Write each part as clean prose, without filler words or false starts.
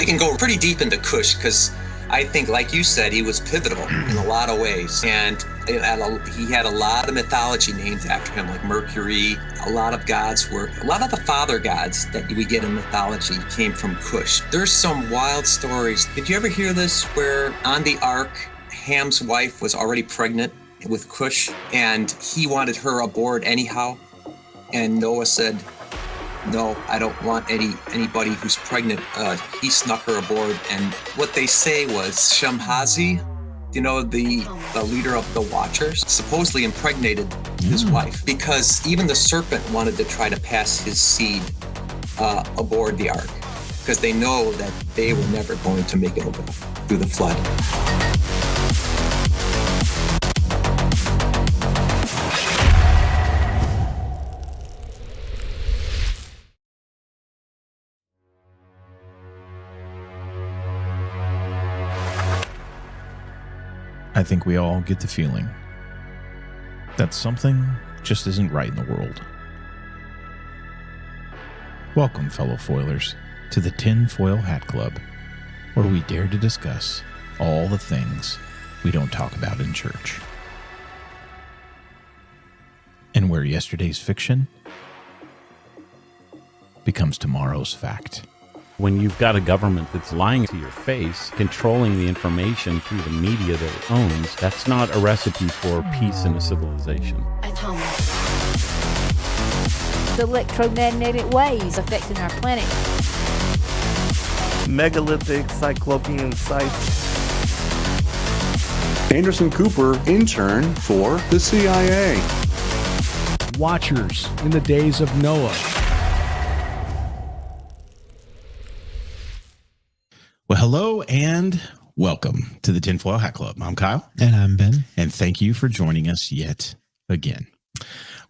I can go pretty deep into Kush because I think, like you said, he was pivotal in a lot of ways. And he had a lot of mythology named after him, like Mercury. A lot of the father gods that we get in mythology came from Kush. There's some wild stories. Did you ever hear this where on the ark, Ham's wife was already pregnant with Kush and he wanted her aboard anyhow? And Noah said, no, I don't want anybody who's pregnant. He snuck her aboard. And what they say was Shamhazi, the leader of the Watchers, supposedly impregnated his wife because even the serpent wanted to try to pass his seed aboard the ark because they know that they were never going to make it over through the flood. I think we all get the feeling that something just isn't right in the world. Welcome, fellow foilers, to the Tinfoil Hat Club, where we dare to discuss all the things we don't talk about in church. And where yesterday's fiction becomes tomorrow's fact. When you've got a government that's lying to your face, controlling the information through the media that it owns, that's not a recipe for peace in a civilization. Atomic. The electromagnetic waves affecting our planet. Megalithic cyclopean sites. Anderson Cooper, intern for the CIA. Watchers in the days of Noah. Well, hello and welcome to the Tinfoil Hat Club. I'm Kyle. And I'm Ben. And thank you for joining us yet again.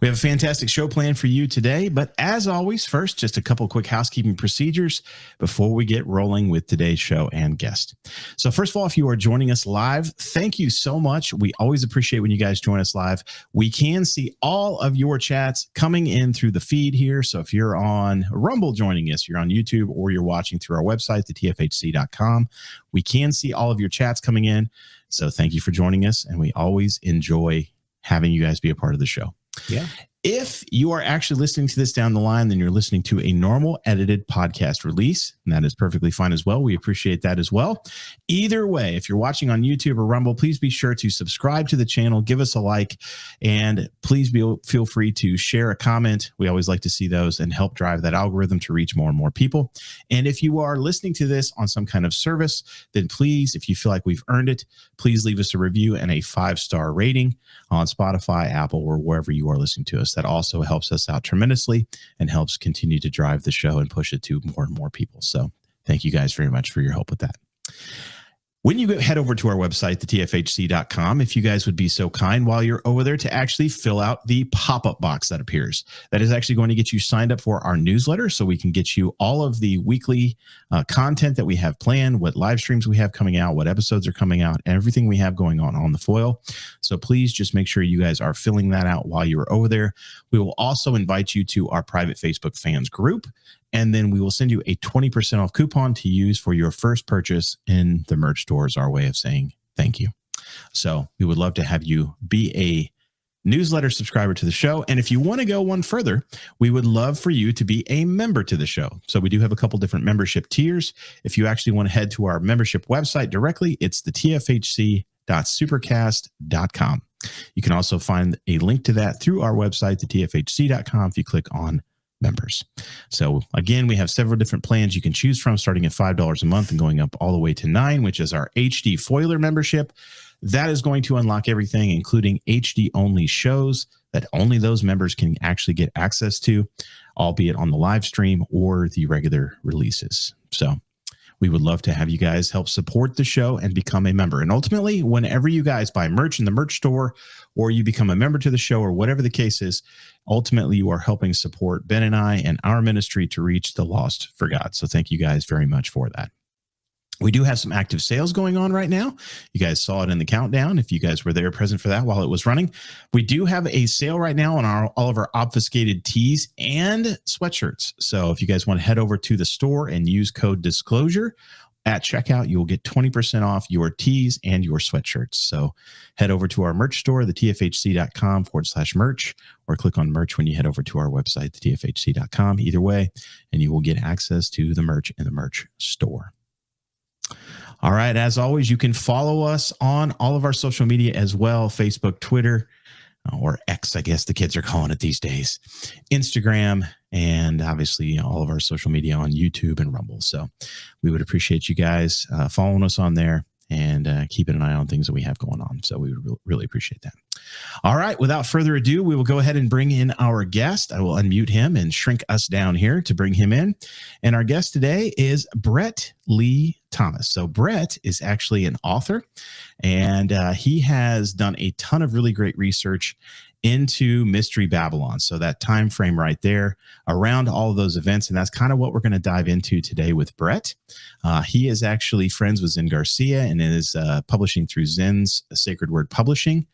We have a fantastic show planned for you today, but as always, first, just a couple quick housekeeping procedures before we get rolling with today's show and guest. So first of all, if you are joining us live, thank you so much. We always appreciate when you guys join us live. We can see all of your chats coming in through the feed here. So if you're on Rumble joining us, you're on YouTube, or you're watching through our website, thetfhc.com, we can see all of your chats coming in. So thank you for joining us, and we always enjoy having you guys be a part of the show. Yeah. If you are actually listening to this down the line, then you're listening to a normal edited podcast release, and that is perfectly fine as well. We appreciate that as well. Either way, if you're watching on YouTube or Rumble, please be sure to subscribe to the channel, give us a like, and please feel free to share a comment. We always like to see those and help drive that algorithm to reach more and more people. And if you are listening to this on some kind of service, then please, if you feel like we've earned it, please leave us a review and a 5-star rating on Spotify, Apple, or wherever you are listening to us. That also helps us out tremendously and helps continue to drive the show and push it to more and more people. So thank you guys very much for your help with that. When you head over to our website, thetfhc.com, if you guys would be so kind while you're over there to actually fill out the pop-up box that appears. That is actually going to get you signed up for our newsletter so we can get you all of the weekly content that we have planned, what live streams we have coming out, what episodes are coming out, and everything we have going on the foil. So please just make sure you guys are filling that out while you're over there. We will also invite you to our private Facebook fans group, and then we will send you a 20% off coupon to use for your first purchase in the merch store, is our way of saying thank you. So we would love to have you be a newsletter subscriber to the show. And if you want to go one further, we would love for you to be a member to the show. So we do have a couple different membership tiers. If you actually want to head to our membership website directly, it's the tfhc.supercast.com. You can also find a link to that through our website, the tfhc.com, if you click on members. So again, we have several different plans you can choose from, starting at $5 a month and going up all the way to $9, which is our HD Foiler membership. That is going to unlock everything, including HD only shows that only those members can actually get access to, albeit on the live stream or the regular releases. So we would love to have you guys help support the show and become a member. And ultimately, whenever you guys buy merch in the merch store or you become a member to the show or whatever the case is, ultimately you are helping support Ben and I and our ministry to reach the lost for God. So thank you guys very much for that. We do have some active sales going on right now. You guys saw it in the countdown if you guys were there present for that while it was running. We do have a sale right now on all of our obfuscated tees and sweatshirts. So if you guys want to head over to the store and use code disclosure at checkout, you will get 20% off your tees and your sweatshirts. So head over to our merch store, thetfhc.com/merch, or click on merch when you head over to our website, thetfhc.com, either way, and you will get access to the merch in the merch store. All right. As always, you can follow us on all of our social media as well, Facebook, Twitter, or X, I guess the kids are calling it these days, Instagram, and obviously all of our social media on YouTube and Rumble. So we would appreciate you guys following us on there and keeping an eye on things that we have going on. So we would really appreciate that. All right. Without further ado, we will go ahead and bring in our guest. I will unmute him and shrink us down here to bring him in. And our guest today is Brett Lee Thomas. So Brett is actually an author, and he has done a ton of really great research into Mystery Babylon. So that time frame right there around all of those events. And that's kind of what we're going to dive into today with Brett. He is actually friends with Zen Garcia and is publishing through Zen's Sacred Word Publishing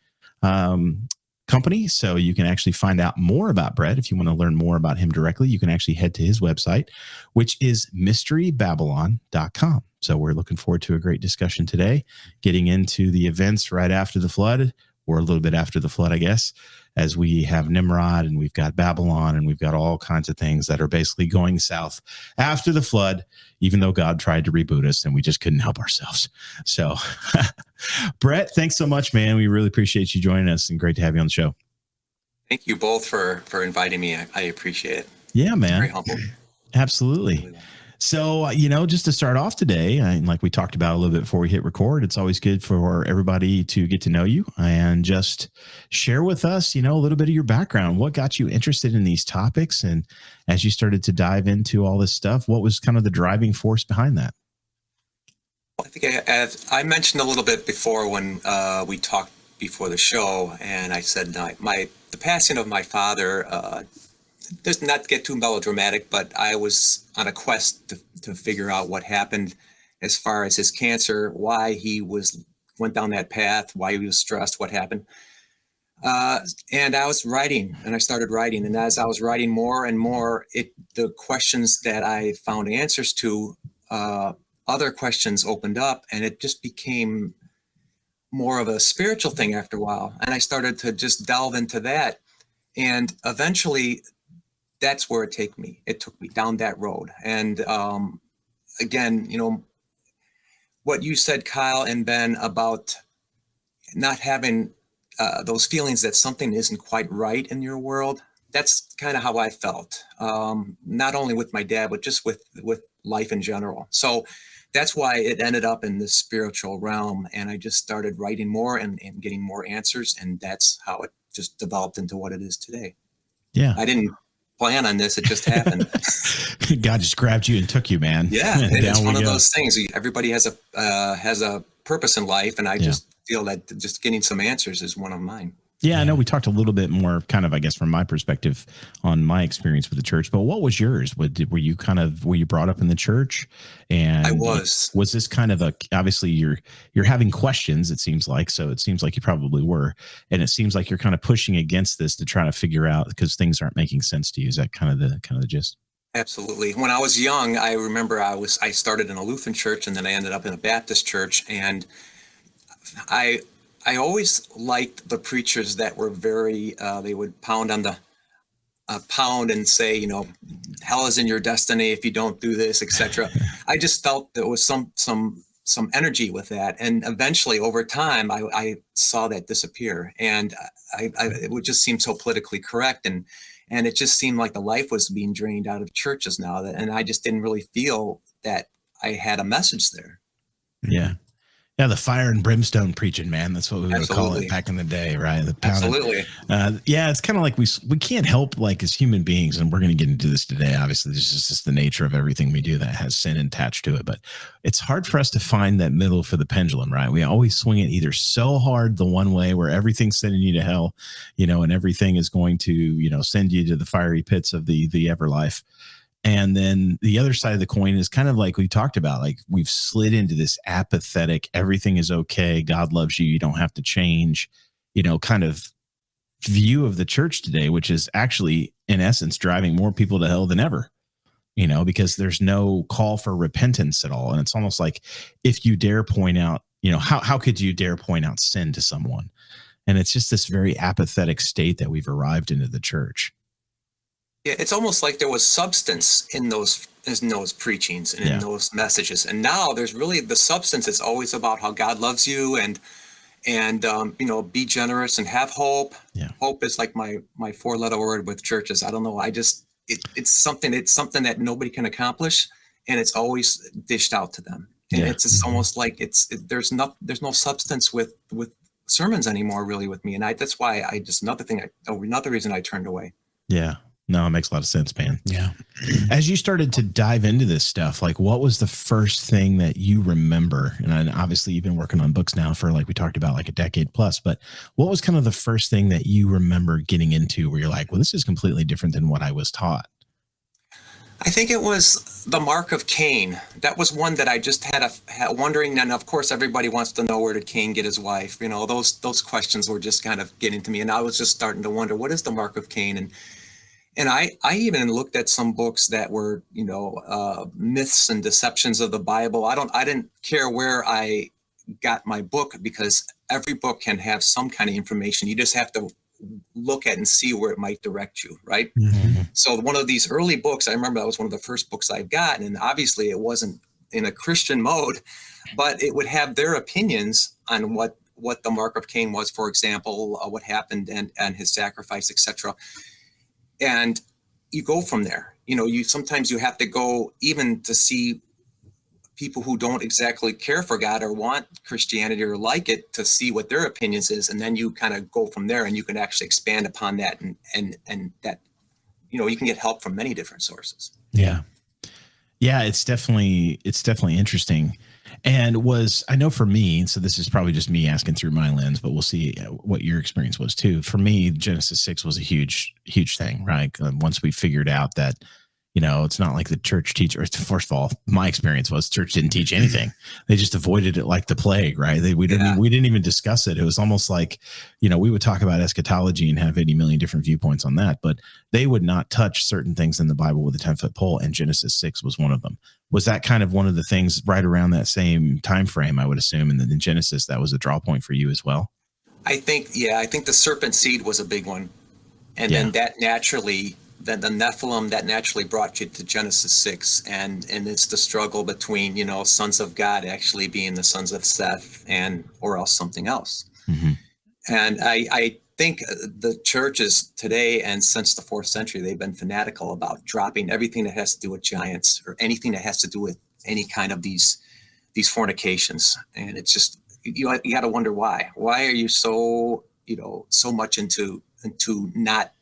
company. So you can actually find out more about Brett. If you want to learn more about him directly, you can actually head to his website, which is mysterybabylon.com. So we're looking forward to a great discussion today, getting into the events right after the flood, or a little bit after the flood, I guess, as we have Nimrod and we've got Babylon and we've got all kinds of things that are basically going south after the flood, even though God tried to reboot us and we just couldn't help ourselves. So Brett, thanks so much, man. We really appreciate you joining us and great to have you on the show. Thank you both for inviting me. I appreciate it. Yeah, man. Very humble. Absolutely. So, just to start off today, like we talked about a little bit before we hit record, it's always good for everybody to get to know you and just share with us, a little bit of your background. What got you interested in these topics? And as you started to dive into all this stuff, what was kind of the driving force behind that? I think I mentioned a little bit before when we talked before the show, and I said the passing of my father, just not to get too melodramatic, but I was on a quest to figure out what happened as far as his cancer, why he went down that path, why he was stressed, what happened. And I was writing, and I started writing. And as I was writing more and more, the questions that I found answers to, other questions opened up, and it just became more of a spiritual thing after a while. And I started to just delve into that. And eventually, that's where it took me. It took me down that road. And again, what you said, Kyle and Ben, about not having those feelings that something isn't quite right in your world, that's kind of how I felt, not only with my dad, but just with life in general. So that's why it ended up in the spiritual realm. And I just started writing more and getting more answers. And that's how it just developed into what it is today. Yeah. I didn't plan on this. It just happened. God just grabbed you and took you, man. Yeah. It's one of those things. Everybody has a purpose in life. And I just feel that just getting some answers is one of mine. Yeah, I know we talked a little bit more kind of, I guess, from my perspective on my experience with the church, but what was yours? Were you brought up in the church? And I was. Was this kind of obviously you're having questions, it seems like, so it seems like you probably were. And it seems like you're kind of pushing against this to try to figure out because things aren't making sense to you. Is that kind of the gist? Absolutely. When I was young, I remember I started in a Lutheran church and then I ended up in a Baptist church. And I always liked the preachers that were very, they would pound on the pound and say, hell is in your destiny if you don't do this, etc. I just felt there was some energy with that. And eventually over time, I saw that disappear. And it would just seem so politically correct. And it just seemed like the life was being drained out of churches now. And I just didn't really feel that I had a message there. Yeah. Yeah, the fire and brimstone preaching, man. That's what we would call it back in the day, right? The Absolutely. Yeah, it's kind of like we can't help, like, as human beings, and we're going to get into this today. Obviously, this is just the nature of everything we do that has sin attached to it. But it's hard for us to find that middle for the pendulum, right? We always swing it either so hard the one way where everything's sending you to hell, and everything is going to, send you to the fiery pits of the everlife. And then the other side of the coin is kind of like we talked about, like we've slid into this apathetic, everything is okay, God loves you, you don't have to change, kind of view of the church today, which is actually in essence driving more people to hell than ever. because there's no call for repentance at all. And it's almost like if you dare point out, how could you dare point out sin to someone? And it's just this very apathetic state that we've arrived into the church. Yeah, it's almost like there was substance in those preachings and in those messages. And now there's really the substance is always about how God loves you and be generous and have hope. Yeah. Hope is like my 4-letter word with churches. I don't know. It's something that nobody can accomplish, and it's always dished out to them. And it's just almost like there's no substance with sermons anymore really with me. And that's why another reason I turned away. Yeah. No, it makes a lot of sense, man. Yeah. As you started to dive into this stuff, like what was the first thing that you remember? And obviously you've been working on books now for, like we talked about, like a decade plus, but what was kind of the first thing that you remember getting into where you're like, well, this is completely different than what I was taught? I think it was the mark of Cain. That was one that I just had wondering. And of course, everybody wants to know, where did Cain get his wife? Those questions were just kind of getting to me. And I was just starting to wonder, what is the mark of Cain? And I even looked at some books that were, myths and deceptions of the Bible. I didn't care where I got my book, because every book can have some kind of information. You just have to look at and see where it might direct you, right? Mm-hmm. So one of these early books, I remember that was one of the first books I've gotten, and obviously it wasn't in a Christian mode, but it would have their opinions on what the mark of Cain was, for example, what happened and his sacrifice, etc. And you go from there. Sometimes you have to go even to see people who don't exactly care for God or want Christianity or like it, to see what their opinions is. And then you kind of go from there, and you can actually expand upon that and that, you can get help from many different sources. Yeah. Yeah. It's definitely interesting. And I know for me, so this is probably just me asking through my lens, but we'll see what your experience was too. For me, Genesis 6 was a huge, huge thing, right? Once we figured out that, it's not like the church teacher. First of all, my experience was church didn't teach anything. They just avoided it like the plague, right? We didn't even discuss it. It was almost like, we would talk about eschatology and have 80 million different viewpoints on that, but they would not touch certain things in the Bible with a 10-foot pole, and Genesis 6 was one of them. Was that kind of one of the things right around that same time frame, I would assume, and then in Genesis, that was a draw point for you as well? I think the serpent seed was a big one. And then that naturally, the Nephilim, that naturally brought you to Genesis 6. And it's the struggle between, sons of God actually being the sons of Seth or else something else. Mm-hmm. And I think the churches today and since the 4th century, they've been fanatical about dropping everything that has to do with giants or anything that has to do with any kind of these fornications. And it's just, you got to wonder why. Why are you so much into not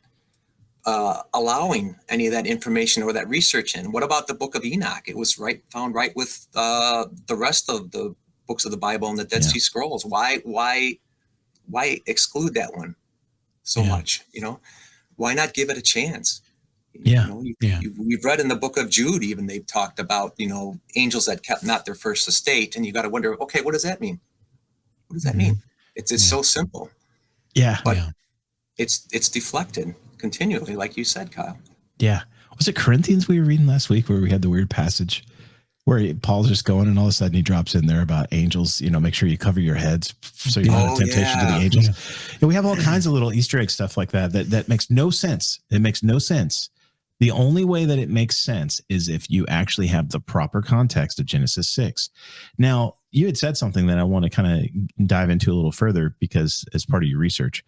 allowing any of that information or that research in? What about the book of Enoch? It was found right with the rest of the books of the Bible and the Dead Sea Scrolls. Why exclude that one so much? Why not give it a chance? We've read in the book of Jude, even they've talked about, angels that kept not their first estate. And you got to wonder, okay, what does that mean? What does that mean? It's so simple. Yeah. But it's deflected continually, like you said, Kyle. Yeah. Was it Corinthians we were reading last week where we had the weird passage where Paul's just going and all of a sudden he drops in there about angels, make sure you cover your heads so you're not a temptation to the angels. Yeah. And we have all kinds of little Easter egg stuff like that makes no sense. It makes no sense. The only way that it makes sense is if you actually have the proper context of Genesis 6. Now, you had said something that I want to kind of dive into a little further, because as part of your research,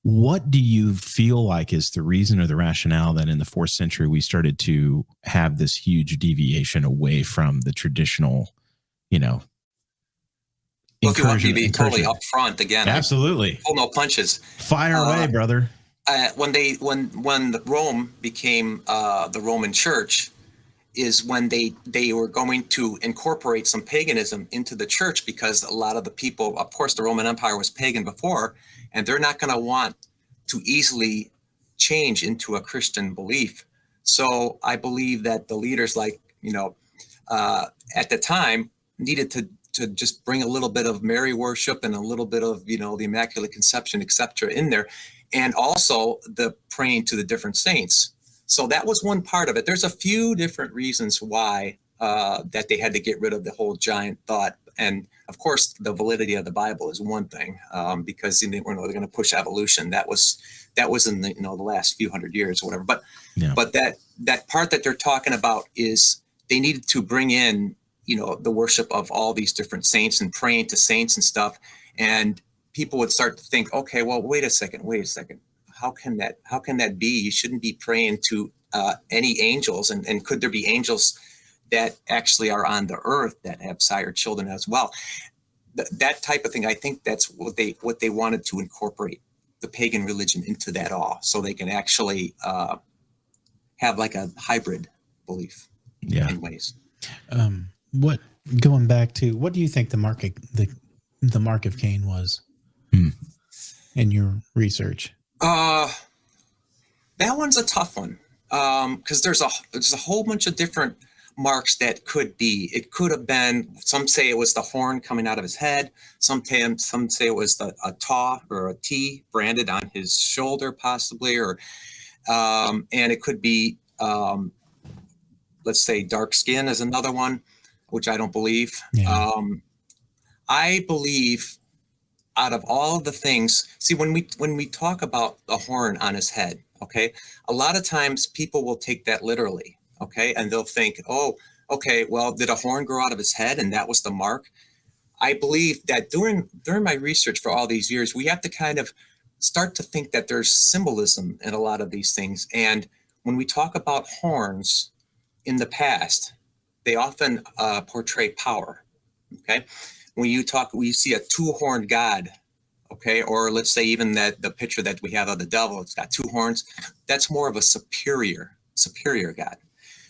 what do you feel like is the reason or the rationale that in the 4th century we started to have this huge deviation away from the traditional, Look, you want me to be totally upfront again. Absolutely. Pull no punches. Fire away, brother. When Rome became the Roman Church, is when they were going to incorporate some paganism into the church, because a lot of the people, of course, the Roman Empire was pagan before, and they're not going to want to easily change into a Christian belief. So I believe that the leaders, at the time, needed to just bring a little bit of Mary worship and a little bit of, the Immaculate Conception, etc. in there, and also the praying to the different saints. So that was one part of it. There's a few different reasons why that they had to get rid of the whole giant thought. And of course, the validity of the Bible is one thing, because they were going to push evolution. That was in the the last few hundred years or whatever. But that part that they're talking about is they needed to bring in the worship of all these different saints and praying to saints and stuff. And people would start to think, okay, well, wait a second. How can that be? You shouldn't be praying to any angels. And could there be angels that actually are on the earth that have sired children as well? That type of thing. I think that's what they wanted to incorporate the pagan religion into that so they can actually have like a hybrid belief in ways. Going back to what do you think the mark of Cain was in your research? That one's a tough one, because there's a whole bunch of different marks that could be. It could have been, some say it was the horn coming out of his head. Some say it was a taw or a T branded on his shoulder, possibly, or and it could be, let's say, dark skin is another one, which I don't believe. Yeah. I believe out of all of the things, see, when we talk about the horn on his head, okay, a lot of times people will take that literally, okay, and they'll think, oh, okay, well, did a horn grow out of his head and that was the mark? I believe that during my research for all these years, we have to kind of start to think that there's symbolism in a lot of these things. And when we talk about horns in the past, they often portray power, okay? When you see a two-horned God, okay, or let's say even that the picture that we have of the devil, it's got two horns, that's more of a superior God.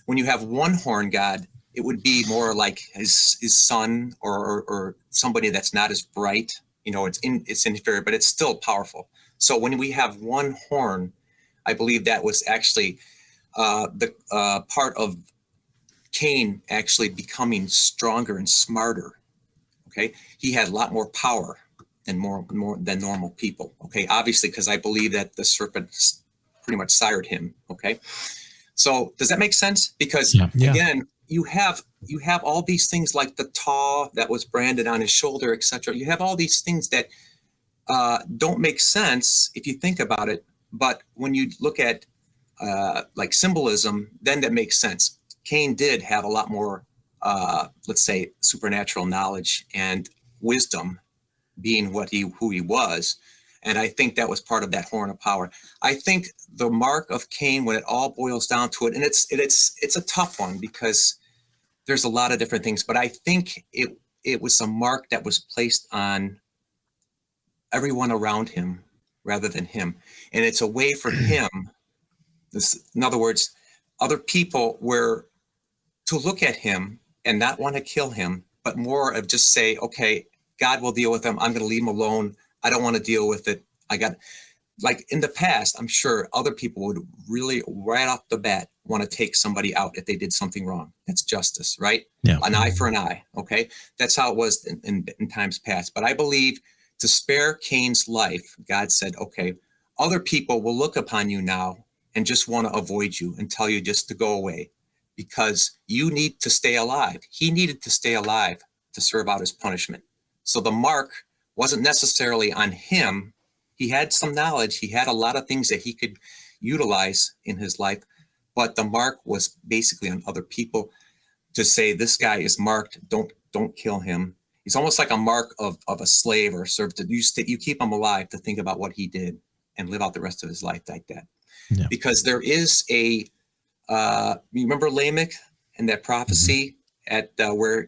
When you have one-horned God, it would be more like his son or somebody that's not as bright, it's inferior, but it's still powerful. So when we have one horn, I believe that was actually the part of Cain actually becoming stronger and smarter. Okay, he had a lot more power than more than normal people. Okay, obviously, because I believe that the serpent pretty much sired him. Okay, so does that make sense? Because again, you have all these things like the taw that was branded on his shoulder, etc. You have all these things that don't make sense if you think about it. But when you look at like symbolism, then that makes sense. Cain did have a lot more, let's say, supernatural knowledge and wisdom, being who he was, and I think that was part of that horn of power. I think the mark of Cain, when it all boils down to it, and it's a tough one because there's a lot of different things, but I think it was a mark that was placed on everyone around him rather than him, and it's a way for him. In other words, other people were to look at him and not want to kill him, but more of just say, okay, God will deal with him. I'm going to leave him alone. I don't want to deal with it. Like in the past, I'm sure other people would really right off the bat want to take somebody out if they did something wrong. That's justice, right? Yeah. An eye for an eye. Okay. That's how it was in times past. But I believe to spare Cain's life, God said, okay, other people will look upon you now and just want to avoid you and tell you just to go away because you need to stay alive. He needed to stay alive to serve out his punishment. So the mark wasn't necessarily on him. He had some knowledge. He had a lot of things that he could utilize in his life, but the mark was basically on other people to say, this guy is marked. Don't kill him. He's almost like a mark of a slave or a servant. You keep him alive to think about what he did and live out the rest of his life like that. Yeah. Because there is you remember Lamech and that prophecy at where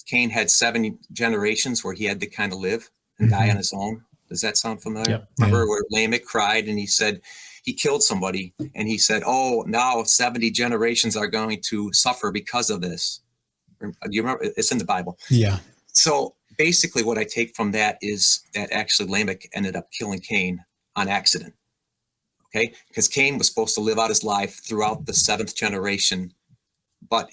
Cain had 7 generations where he had to kind of live and die on his own. Does that sound familiar? Yep. Remember where Lamech cried and he said he killed somebody and he said, oh, now 70 generations are going to suffer because of this. Do you remember? It's in the Bible. Yeah. So basically what I take from that is that actually Lamech ended up killing Cain on accident. Okay, because Cain was supposed to live out his life throughout the 7th generation, but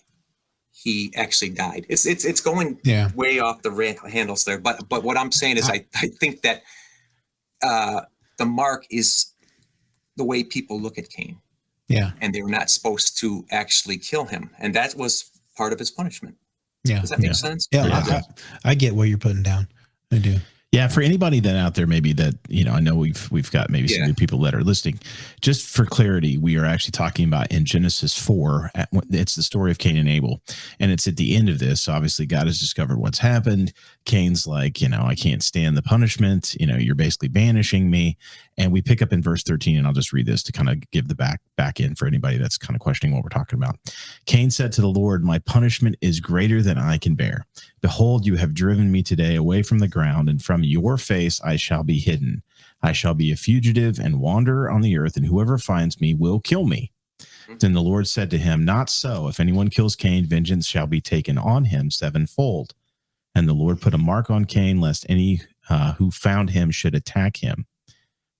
he actually died. It's going way off the handles there. But what I'm saying is I think that the mark is the way people look at Cain. Yeah. and they were not supposed to actually kill him. And that was part of his punishment. Yeah. Does that make sense? Yeah. I get what you're putting down. I do. Yeah, for anybody that out there, maybe that, I know we've got maybe some new people that are listening. Just for clarity, we are actually talking about in Genesis 4. It's the story of Cain and Abel, and it's at the end of this. So obviously, God has discovered what's happened. Cain's like, I can't stand the punishment. You're basically banishing me. And we pick up in verse 13, and I'll just read this to kind of give the back end for anybody that's kind of questioning what we're talking about. Cain said to the Lord, "My punishment is greater than I can bear. Behold, you have driven me today away from the ground, and from your face I shall be hidden. I shall be a fugitive and wander on the earth, and whoever finds me will kill me." Then the Lord said to him, "Not so. If anyone kills Cain, vengeance shall be taken on him sevenfold." And the Lord put a mark on Cain, lest any who found him should attack him.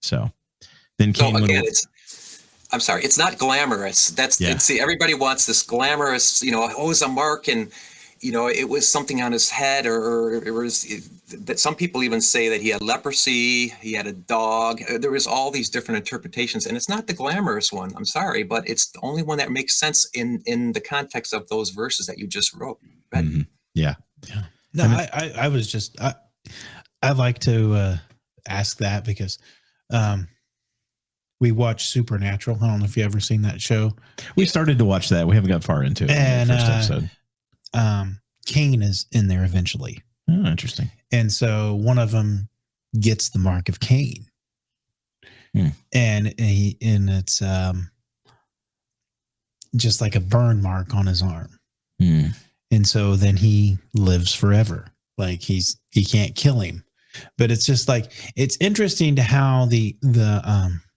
So then Cain I'm sorry, it's not glamorous. See, everybody wants this glamorous, it's a mark, and it was something on his head, or it was that some people even say that he had leprosy, he had a dog. There was all these different interpretations, and it's not the glamorous one. I'm sorry, but it's the only one that makes sense in the context of those verses that you just read. Mm-hmm. Yeah. No, I was just I like to ask that because we watch Supernatural. I don't know if you ever seen that show. We started to watch that. We haven't got far into it. And in the first episode. Cain is in there eventually. Oh, interesting. And so one of them gets the mark of Cain. And it's just like a burn mark on his arm. And so then he lives forever. Like he can't kill him. But it's just like, it's interesting to how the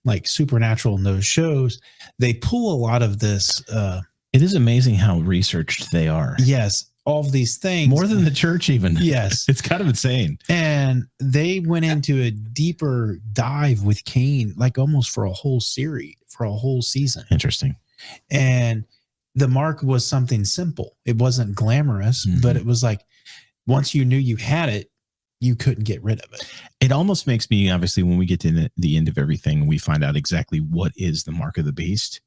like Supernatural in those shows, they pull a lot of this. It is amazing how researched they are. Yes. All of these things. More than the church even. Yes. It's kind of insane. And they went into a deeper dive with Cain, like almost for a whole series, for a whole season. Interesting. And the mark was something simple. It wasn't glamorous, but it was like, once you knew you had it, you couldn't get rid of it. It almost makes me, obviously, when we get to the end of everything, we find out exactly what is the mark of the beast.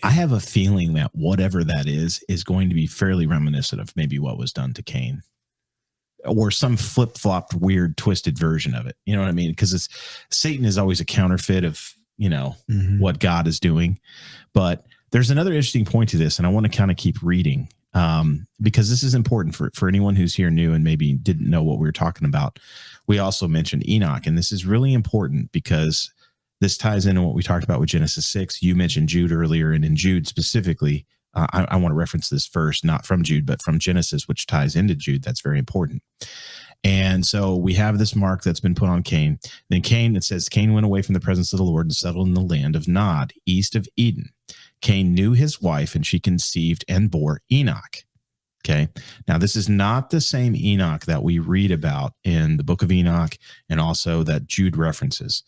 I have a feeling that whatever that is going to be fairly reminiscent of maybe what was done to Cain, or some flip-flopped, weird, twisted version of it. You know what I mean? Because Satan is always a counterfeit of, what God is doing. But there's another interesting point to this, and I want to kind of keep reading. Because this is important for anyone who's here new and maybe didn't know what we were talking about. We also mentioned Enoch, and this is really important because this ties into what we talked about with Genesis 6. You mentioned Jude earlier, and in Jude specifically, I want to reference this verse, not from Jude, but from Genesis, which ties into Jude. That's very important. And so we have this mark that's been put on Cain. Then Cain, it says, Cain went away from the presence of the Lord and settled in the land of Nod, east of Eden. Cain knew his wife, and she conceived and bore Enoch. Okay. Now, this is not the same Enoch that we read about in the book of Enoch and also that Jude references.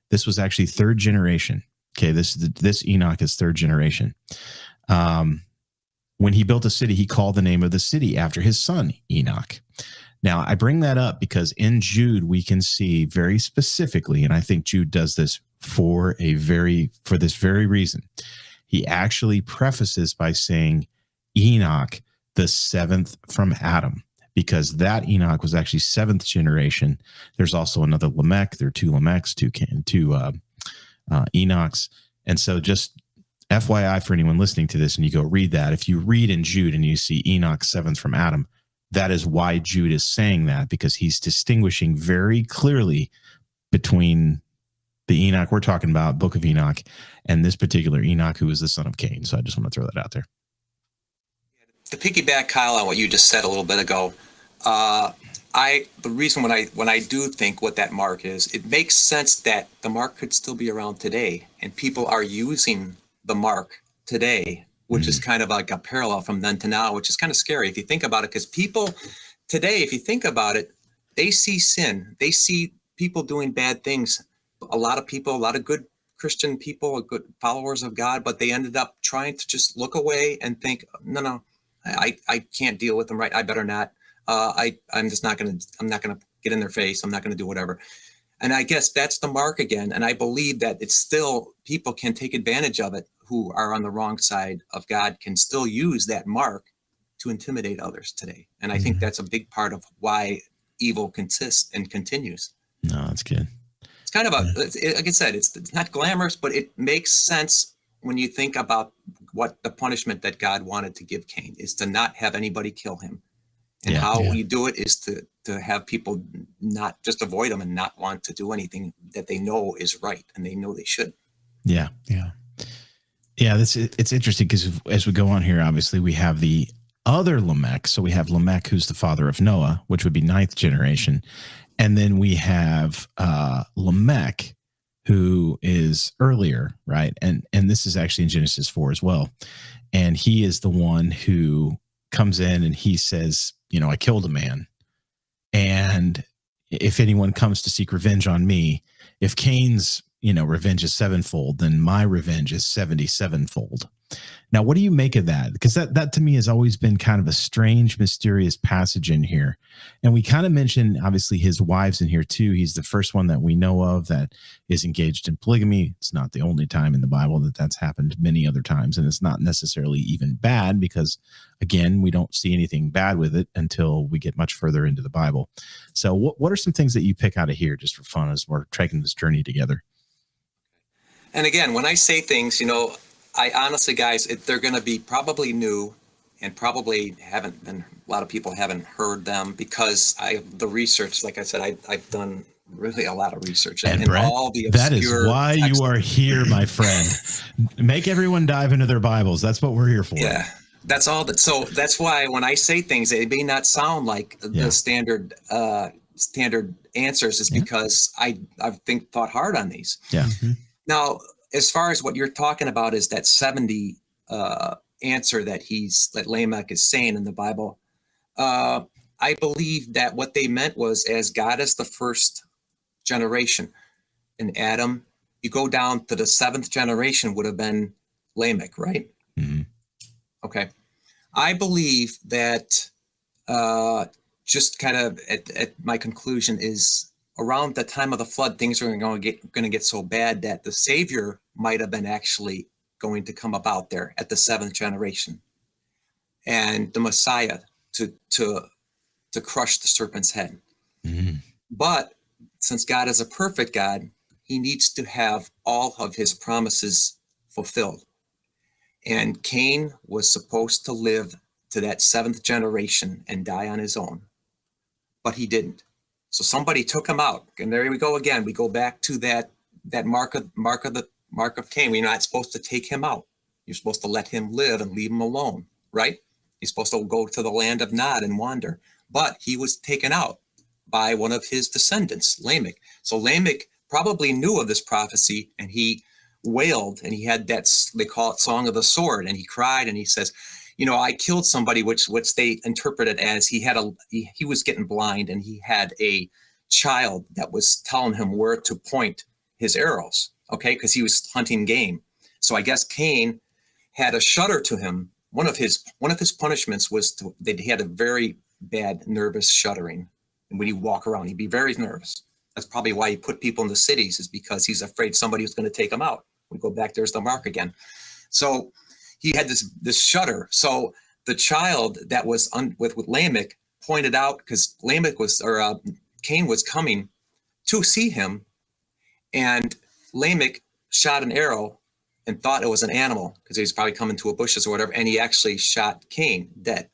This was actually third generation. Okay. This Enoch is third generation. When he built a city, he called the name of the city after his son, Enoch. Now, I bring that up because in Jude, we can see very specifically, and I think Jude does this for this very reason. He actually prefaces by saying Enoch, the seventh from Adam, because that Enoch was actually seventh generation. There's also another Lamech. There are two Lamechs, two Enochs. And so just FYI for anyone listening to this, and you go read that, if you read in Jude and you see Enoch, seventh from Adam, that is why Jude is saying that, because he's distinguishing very clearly between the Enoch we're talking about, Book of Enoch, and this particular Enoch, who is the son of Cain. So I just want to throw that out there. To piggyback, Kyle, on what you just said a little bit ago, the reason when I do think what that mark is, it makes sense that the mark could still be around today, and people are using the mark today, which is kind of like a parallel from then to now, which is kind of scary if you think about it, because people today, if you think about it, they see sin, they see people doing bad things. A lot of people, a lot of good Christian people, good followers of God, but they ended up trying to just look away and think, no, I can't deal with them, right? I better not. I'm not going to get in their face. I'm not going to do whatever. And I guess that's the mark again. And I believe that it's still, people can take advantage of it who are on the wrong side of God, can still use that mark to intimidate others today. And I think that's a big part of why evil consists and continues. No, that's good. It's kind of like I said, it's not glamorous, but it makes sense when you think about what the punishment that God wanted to give Cain is, to not have anybody kill him. And how you do it is to have people not just avoid them and not want to do anything that they know is right and they know they should. Yeah. It's interesting because as we go on here, obviously we have the other Lamech. So we have Lamech, who's the father of Noah, which would be 9th generation. And then we have Lamech, who is earlier, right? And this is actually in Genesis 4 as well. And he is the one who comes in and he says, I killed a man. And if anyone comes to seek revenge on me, if Cain's, revenge is 7-fold, then my revenge is 77-fold. Now, what do you make of that? Because that to me has always been kind of a strange, mysterious passage in here. And we kind of mentioned, obviously, his wives in here too. He's the first one that we know of that is engaged in polygamy. It's not the only time in the Bible that's happened, many other times. And it's not necessarily even bad because, again, we don't see anything bad with it until we get much further into the Bible. So what are some things that you pick out of here just for fun as we're taking this journey together? And again, when I say things, I honestly, guys, they're going to be probably new and probably a lot of people haven't heard them because the research, like I said, I've done really a lot of research. And Brett, all the obscure that is why you are here, my friend. Make everyone dive into their Bibles. That's what we're here for. Yeah, that's all that. So that's why when I say things, they may not sound like the standard answers is because I've thought hard on these. Yeah. Mm-hmm. Now, as far as what you're talking about is that 70 answer that Lamech is saying in the Bible. I believe that what they meant was, as God is the first generation in Adam, you go down to the 7th generation would have been Lamech, right? Mm-hmm. Okay. I believe that just kind of at my conclusion is around the time of the flood, things are going to get so bad that the Savior might have been actually going to come about there at the 7th generation, and the Messiah to crush the serpent's head. Mm-hmm. But since God is a perfect God, he needs to have all of his promises fulfilled. And Cain was supposed to live to that 7th generation and die on his own, but he didn't. So somebody took him out, and there we go again. We go back to that mark of Cain. We're not supposed to take him out. You're supposed to let him live and leave him alone, right? He's supposed to go to the land of Nod and wander, but he was taken out by one of his descendants, Lamech. So Lamech probably knew of this prophecy, and he wailed, and he had that, they call it Song of the Sword, and he cried, and he says, I killed somebody, which they interpreted as he was getting blind, and he had a child that was telling him where to point his arrows, okay, because he was hunting game. So I guess Cain had a shudder to him. One of his punishments was that he had a very bad nervous shuddering, and when he walk around, he'd be very nervous. That's probably why he put people in the cities, is because he's afraid somebody was going to take him out. We go back, there's the mark again. So he had this shudder. So the child that was with Lamech pointed out, because Cain was coming to see him, and Lamech shot an arrow and thought it was an animal because he was probably coming to a bushes or whatever, and he actually shot Cain dead.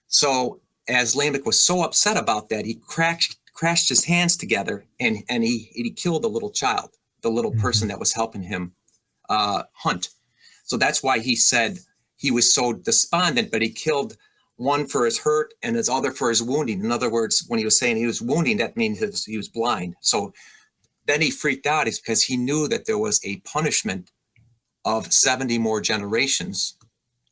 So as Lamech was so upset about that, he crashed his hands together and he killed the little child, the little person that was helping him hunt. So that's why he said he was so despondent, but he killed one for his hurt and his other for his wounding. In other words, when he was saying he was wounding, that means he was blind. So then he freaked out, is because he knew that there was a punishment of 70 more generations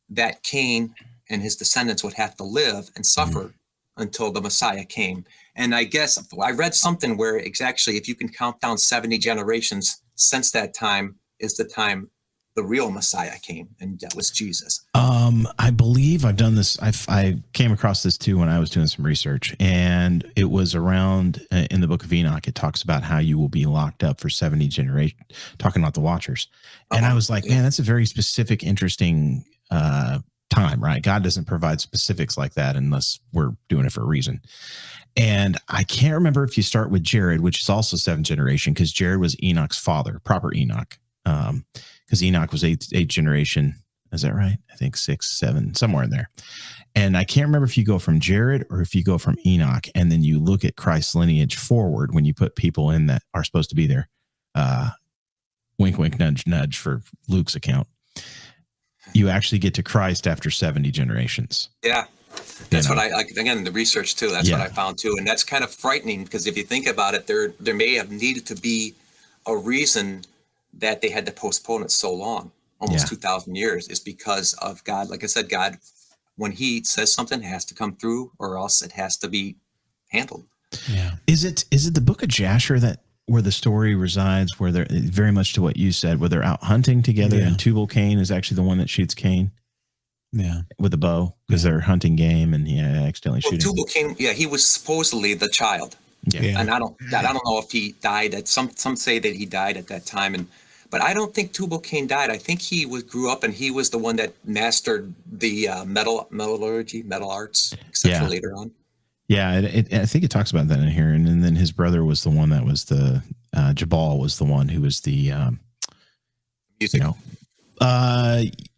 that Cain and his descendants would have to live and suffer until the Messiah came. And I guess I read something where it's actually, if you can count down 70 generations since that time, is the time the real Messiah came, and that was Jesus. I believe I've done this. I came across this too when I was doing some research, and it was around in the book of Enoch. It talks about how you will be locked up for 70 generations, talking about the Watchers. And I was like, man, that's a very specific, interesting time, right? God doesn't provide specifics like that unless we're doing it for a reason. And I can't remember if you start with Jared, which is also 7th generation, because Jared was Enoch's father, proper Enoch. Because Enoch was eighth generation. Is that right? I think 6, 7, somewhere in there. And I can't remember if you go from Jared or if you go from Enoch, and then you look at Christ's lineage forward when you put people in that are supposed to be there. Wink, wink, nudge, nudge for Luke's account. You actually get to Christ after 70 generations. Yeah. That's what I, again, the research too, that's what I found too. And that's kind of frightening, because if you think about it, there may have needed to be a reason that they had to postpone it so long, almost 2,000 years, is because of God. Like I said, God, when he says something, has to come through, or else it has to be handled. Yeah. Is it the book of Jasher where the story resides, where they're very much to what you said, where they're out hunting together, and Tubal-Cain is actually the one that shoots Cain? Yeah, with a bow, because they're hunting game, and accidentally shooting. Tubal-Cain, he was supposedly the child. Yeah. And I don't know if he died at some say that he died at that time, but I don't think Tubal-Cain died. I think he grew up, and he was the one that mastered the metallurgy, metal arts, etc. later on. Yeah, I think it talks about that in here, and then his brother was the one that was the Jabal was the one who was the music.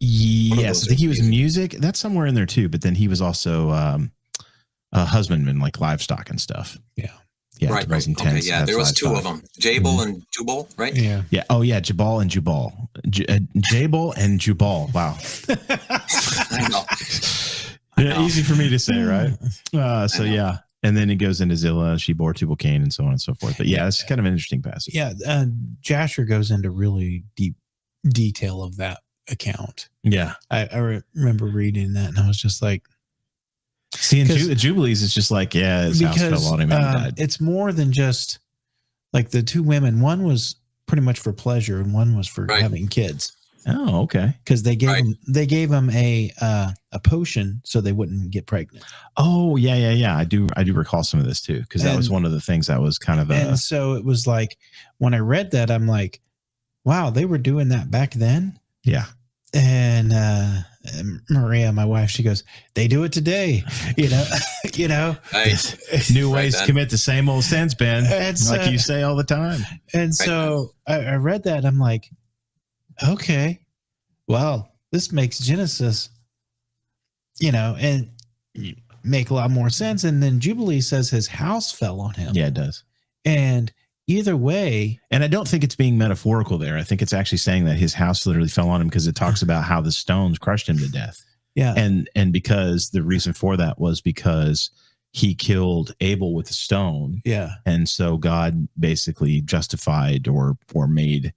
Yes, I think he was music. That's somewhere in there too. But then he was also a husbandman, like livestock and stuff. Yeah. Right. Okay. Yeah, there was livestock. 2 of them, Jabal and Jubal, right? Yeah. Yeah. Oh yeah, Jabal and Jubal. Jabal and Jubal. Wow. I know. Yeah, easy for me to say, right? Yeah. And then it goes into Zillah, she bore Tubal-Cain, and so on and so forth. But yeah, it's kind of an interesting passage. Yeah, Jasher goes into really deep detail of that account. Yeah. I remember reading that, and I was just like, seeing Jubilees is just like, his house fell on him and he died. It's more than just like the 2 women. One was pretty much for pleasure, and one was for having kids. Oh, okay. Because they gave them a potion so they wouldn't get pregnant. Oh, yeah. I do recall some of this too, because that was one of the things that was kind of and so it was like, when I read that, I'm like, wow, they were doing that back then. Yeah. And Maria, my wife, she goes, they do it today. Nice. New ways to commit the same old sins, Ben. It's, like you say all the time. And so I read that, and I'm like, okay, well, this makes Genesis, and make a lot more sense. And then Jubilee says his house fell on him. Yeah, it does. And either way, and I don't think it's being metaphorical there. I think it's actually saying that his house literally fell on him, because it talks about how the stones crushed him to death. Yeah. And because the reason for that was because he killed Abel with a stone. Yeah. And so God basically justified or made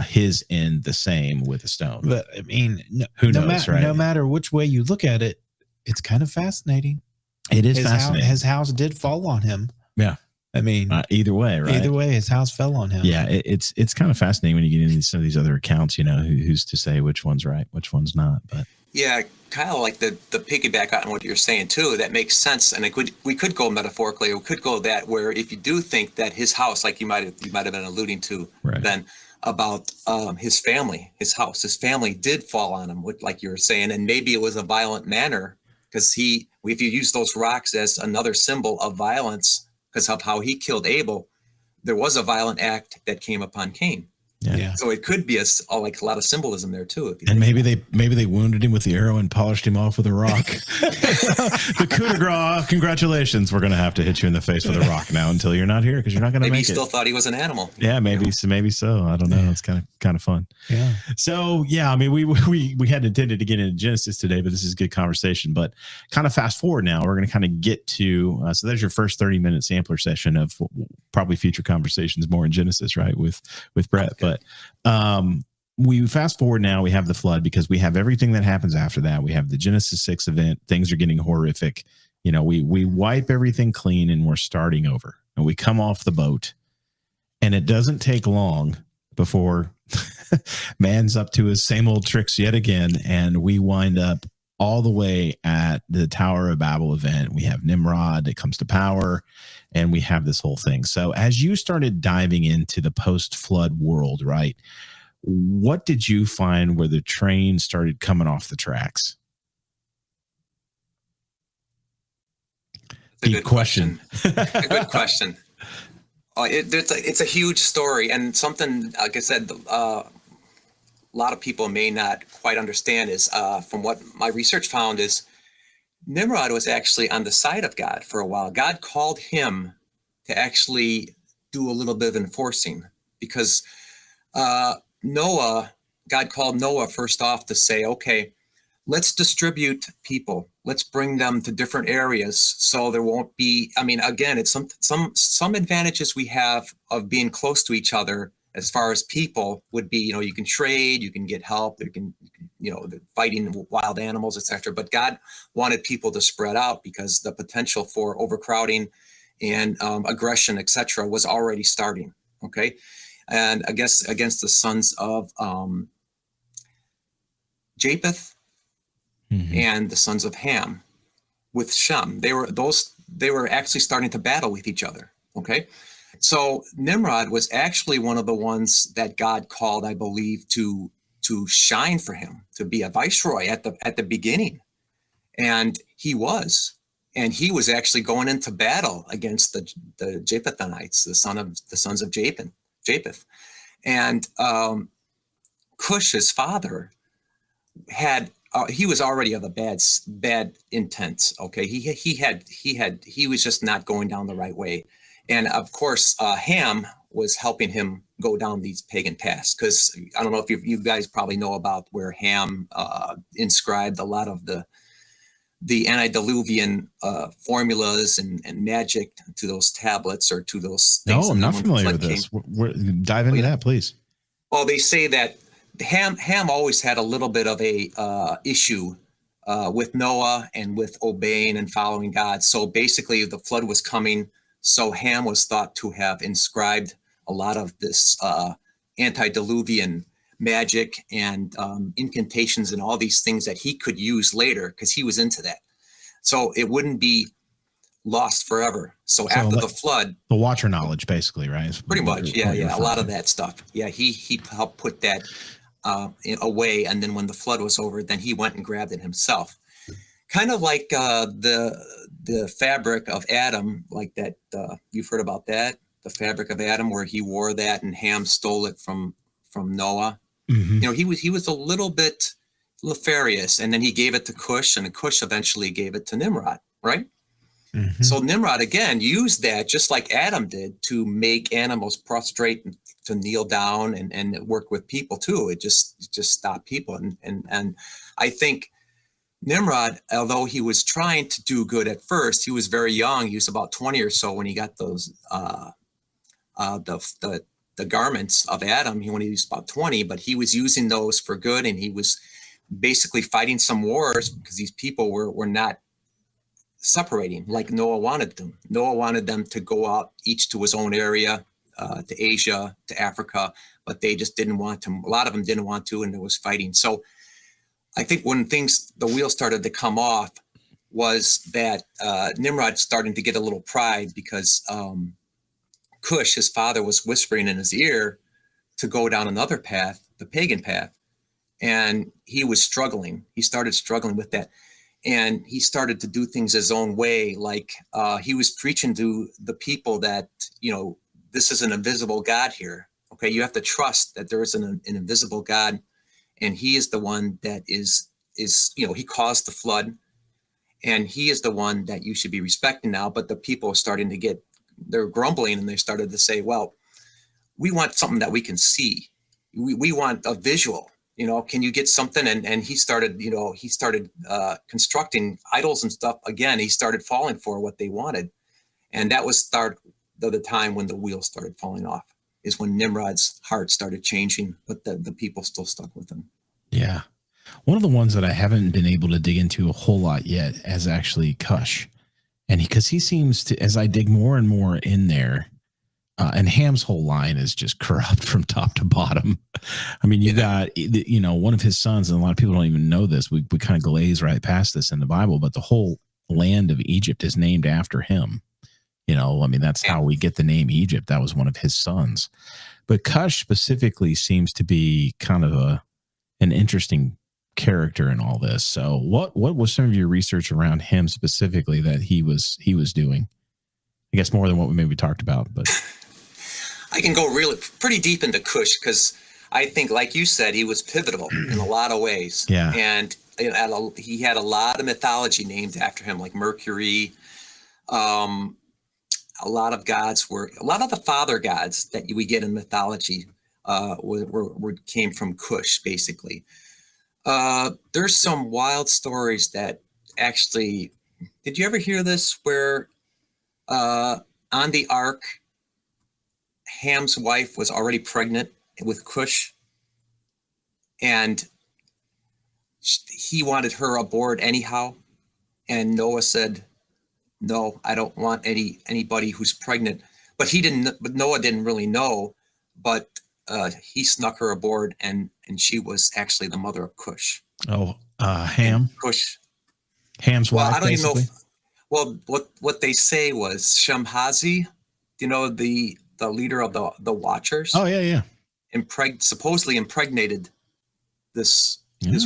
his end the same with a stone. But I mean, who knows, right? No matter which way you look at it, it's kind of fascinating. It is fascinating. His house did fall on him. Yeah. I mean, either way, right? Either way, his house fell on him. Yeah, it's kind of fascinating when you get into some of these other accounts, who's to say which one's right, which one's not. But yeah, kind of like the piggyback on what you're saying too, that makes sense. And we could go metaphorically, or we could go that where if you do think that his house, like you might have been alluding to then about his family, his house, his family did fall on him, like you were saying, and maybe it was a violent manner, because if you use those rocks as another symbol of violence, because of how he killed Abel, there was a violent act that came upon Cain. Yeah. So it could be like a lot of symbolism there too. And maybe they wounded him with the arrow and polished him off with a rock. The coup de grace. Congratulations. We're going to have to hit you in the face with a rock now until you're not here, because you're not going to make it. Maybe he still thought he was an animal. Yeah, maybe so. I don't know. It's kind of fun. Yeah. So yeah, I mean, we had intended to get into Genesis today, but this is good conversation. But kind of fast forward now, we're going to kind of get to. So there's your first 30-minute sampler session of probably future conversations more in Genesis, right? With Brett, okay. But we fast forward now, we have the flood, because we have everything that happens after that. We have the Genesis 6 event. Things are getting horrific. We wipe everything clean, and we're starting over, and we come off the boat, and it doesn't take long before man's up to his same old tricks yet again. And we wind up all the way at the Tower of Babel event. We have Nimrod that comes to power, and we have this whole thing. So as you started diving into the post-flood world, right, what did you find where the train started coming off the tracks? That's a good question. A good question. It's a huge story, and something, like I said, a lot of people may not quite understand is, from what my research found, is Nimrod was actually on the side of God for a while. God called him to actually do a little bit of enforcing, because God called Noah first off to say, okay, let's distribute people. Let's bring them to different areas so there won't be, I mean, again, it's some advantages we have of being close to each other as far as people would be, you can trade, you can get help, you can fighting wild animals, etc. But God wanted people to spread out because the potential for overcrowding and aggression, etc., was already starting. Okay. And I guess against the sons of Japheth, and the sons of Ham with Shem. They were actually starting to battle with each other. Okay. So Nimrod was actually one of the ones that God called, I believe, to shine for him, to be a viceroy at the beginning. And he was actually going into battle against the Japhethonites, the sons of Japheth. And Kush, his father, he was already of a bad intent. Okay, he was just not going down the right way, and of course, Ham was helping him go down these pagan paths. Because I don't know if you guys probably know about where Ham inscribed a lot of the antediluvian formulas and magic to those tablets or to those things. No, I'm not familiar with this. Dive into that, please. Well, they say that Ham always had a little bit of a issue with Noah and with obeying and following God. So basically the flood was coming. So Ham was thought to have inscribed a lot of this antediluvian magic and incantations and all these things that he could use later, because he was into that. So it wouldn't be lost forever. So after the flood, the watcher knowledge, basically, right? Pretty much. Yeah. A lot of that stuff. Yeah. He helped put that away. And then when the flood was over, then he went and grabbed it himself. Kind of like the fabric of Adam, like that. You've heard about that, the fabric of Adam, where he wore that and Ham stole it from Noah. Mm-hmm. He was a little bit nefarious, and then he gave it to Kush, and Kush eventually gave it to Nimrod, right? Mm-hmm. So Nimrod, again, used that just like Adam did to make animals prostrate and to kneel down and work with people too. It just stopped people. And I think Nimrod, although he was trying to do good at first, he was very young. He was about 20 or so when he got those, the garments of Adam, when he was about 20, but he was using those for good. And he was basically fighting some wars because these people were not separating like Noah wanted them. Noah wanted them to go out each to his own area, to Asia, to Africa, but they just didn't want to. A lot of them didn't want to, and there was fighting. So I think when the wheels started to come off was that Nimrod starting to get a little pride because Kush, his father, was whispering in his ear to go down another path, the pagan path. And he was struggling. He started struggling with that. And he started to do things his own way. Like he was preaching to the people that, this is an invisible God here. Okay, you have to trust that there is an invisible God. And he is the one that is he caused the flood. And he is the one that you should be respecting now. But the people are starting to they're grumbling, and they started to say, well, we want something that we can see. We want a visual. Can you get something? And he started, constructing idols and stuff. Again, he started falling for what they wanted. And that was the time when the wheels started falling off, is when Nimrod's heart started changing, but the people still stuck with him. Yeah. One of the ones that I haven't been able to dig into a whole lot yet is actually Kush. And because he seems to, as I dig more and more in there, and Ham's whole line is just corrupt from top to bottom. I mean, you got, one of his sons, and a lot of people don't even know this. We kind of glaze right past this in the Bible, but the whole land of Egypt is named after him. I mean, that's how we get the name Egypt. That was one of his sons. But Cush specifically seems to be kind of an interesting character in all this. So what was some of your research around him specifically that he was doing? I guess more than what we maybe talked about, but I can go really pretty deep into Cush because I think, like you said, he was pivotal in a lot of ways. Yeah. And he had a lot of mythology named after him, like Mercury. A lot of the father gods that we get in mythology came from Cush, basically. There's some wild stories that actually, did you ever hear this where on the ark, Ham's wife was already pregnant with Cush, and he wanted her aboard anyhow, and Noah said, "No, I don't want anybody who's pregnant." But Noah didn't really know, but he snuck her aboard, and she was actually the mother of Cush. Oh, Ham. And Cush. Ham's wife. Well, I don't basically. even know. What they say was Shamhazi, the leader of the Watchers. Oh yeah. Supposedly impregnated his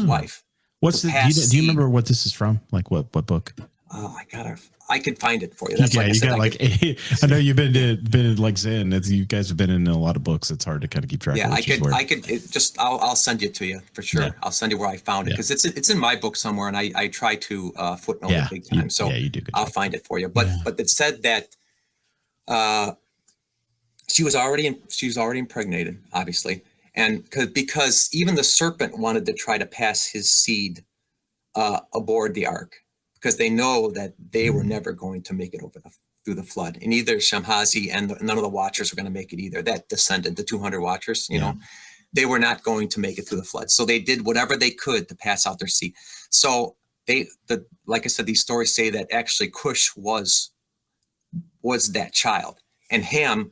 wife. What's the? Do you remember what this is from? Like what book? Oh, I could find it for you. That's I know you've been like Zen. You guys have been in a lot of books. It's hard to kind of keep track. Yeah, of I'll send it to you for sure. Yeah. I'll send you where I found it because it's in my book somewhere, and I try to footnote it big time. You do. I'll find it for you. But it said that she was already impregnated, obviously, and because even the serpent wanted to try to pass his seed aboard the ark, because they know that they were never going to make it through the flood. And either Shamhazi and none of the Watchers were going to make it either. That descendant, the 200 Watchers, they were not going to make it through the flood. So they did whatever they could to pass out their seed. So like I said, these stories say that actually Cush was that child. And Ham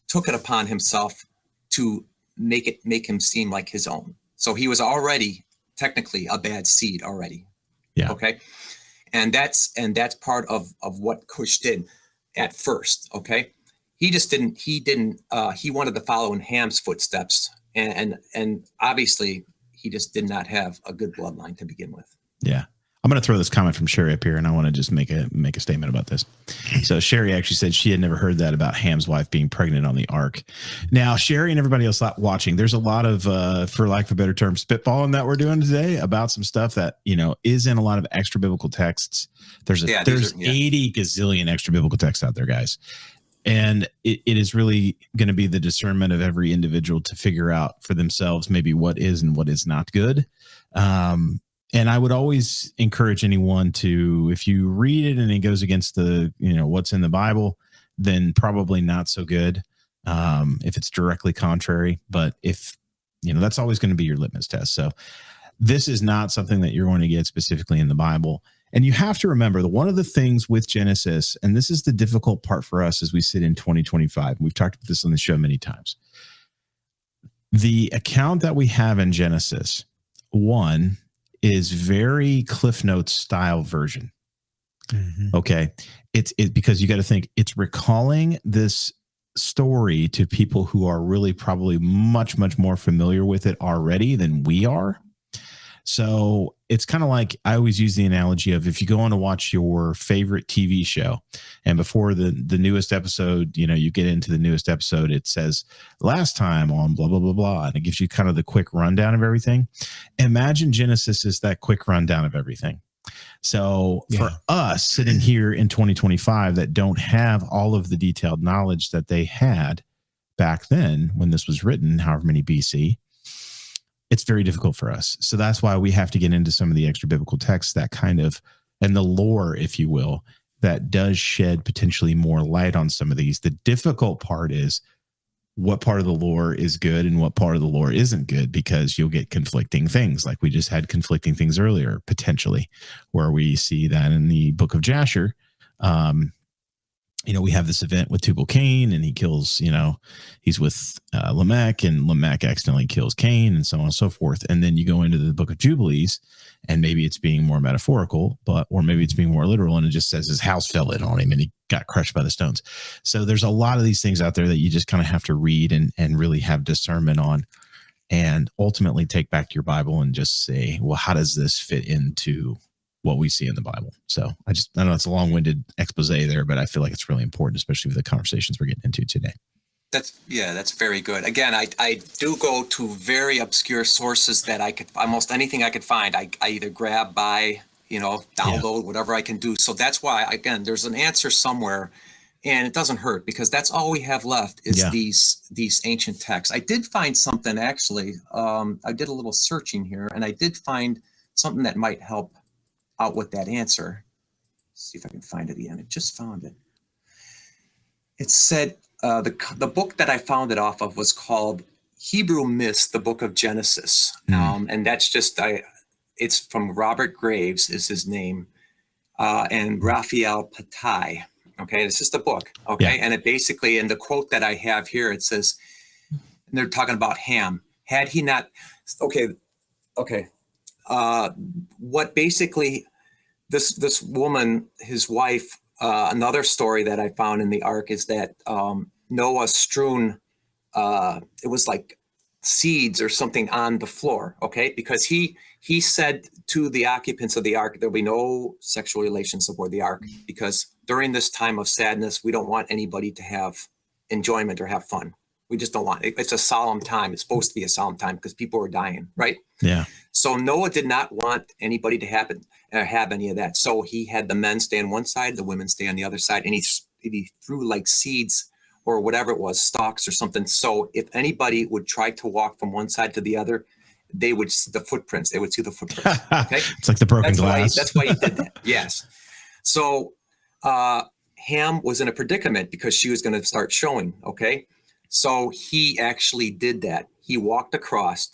took it upon himself to make him seem like his own. So he was already technically a bad seed already. Yeah. Okay. And that's part of what Cush did at first. Okay. He wanted to follow in Ham's footsteps. And obviously he just did not have a good bloodline to begin with. Yeah. I'm going to throw this comment from Sherry up here, and I want to just make a statement about this. So Sherry actually said she had never heard that about Ham's wife being pregnant on the ark. Now, Sherry and everybody else watching, there's a lot of, for lack of a better term, spitballing that we're doing today about some stuff that, is in a lot of extra biblical texts. There's 80 gazillion extra biblical texts out there, guys. And it is really going to be the discernment of every individual to figure out for themselves maybe what is and what is not good. And I would always encourage anyone to, if you read it and it goes against the, what's in the Bible, then probably not so good. If it's directly contrary, but if, that's always going to be your litmus test. So this is not something that you're going to get specifically in the Bible. And you have to remember that one of the things with Genesis, and this is the difficult part for us as we sit in 2025, we've talked about this on the show many times. The account that we have in Genesis, one, is very Cliff Notes style version. Mm-hmm. Okay. It's because you got to think it's recalling this story to people who are really probably much, much more familiar with it already than we are. So it's kind of like, I always use the analogy of if you go on to watch your favorite TV show and before the newest episode, you get into the newest episode, it says last time on blah, blah, blah, blah. And it gives you kind of the quick rundown of everything. Imagine Genesis is that quick rundown of everything. So for us sitting here in 2025 that don't have all of the detailed knowledge that they had back then when this was written, however many BC, it's very difficult for us. So that's why we have to get into some of the extra biblical texts that kind of, and the lore, if you will, that does shed potentially more light on some of these. The difficult part is what part of the lore is good and what part of the lore isn't good, because you'll get conflicting things. Like we just had conflicting things earlier, potentially, where we see that in the book of Jasher, we have this event with Tubal Cain, and he kills, he's with Lamech, and Lamech accidentally kills Cain, and so on and so forth. And then you go into the book of Jubilees, and maybe it's being more metaphorical, or maybe it's being more literal, and it just says his house fell in on him and he got crushed by the stones. So there's a lot of these things out there that you just kind of have to read and really have discernment on, and ultimately take back to your Bible and just say, well, how does this fit into what we see in the Bible? So I know it's a long-winded expose there, but I feel like it's really important, especially with the conversations we're getting into today. That's very good. Again, I do go to very obscure sources that almost anything I could find, I either grab, buy, download, whatever I can do. So that's why, again, there's an answer somewhere, and it doesn't hurt, because that's all we have left is these ancient texts. I did find something, actually. I did a little searching here, and I did find something that might help out with that answer. Let's see if I can find it again. I just found it. It said, the book that I found it off of was called Hebrew Myths, the Book of Genesis. And that's just, it's from Robert Graves is his name, and Raphael Patai. Okay, it's just a book. Okay, and it basically, in the quote that I have here, it says, and they're talking about Ham. Had he not, what basically this woman, his wife, another story that I found in the ark is that Noah strewn, it was like seeds or something on the floor, okay? Because he said to the occupants of the ark, there'll be no sexual relations aboard the ark, because during this time of sadness, we don't want anybody to have enjoyment or have fun. We just don't want it. It's a solemn time. It's supposed to be a solemn time because people are dying, right? Yeah. So Noah did not want anybody to have any of that. So he had the men stay on one side, the women stay on the other side, and he threw like seeds or whatever it was, stalks or something. So if anybody would try to walk from one side to the other, they would see the footprints. Okay, it's like the broken glass. That's why he did that. Yes. So Ham was in a predicament because she was going to start showing. Okay. So he actually did that. He walked across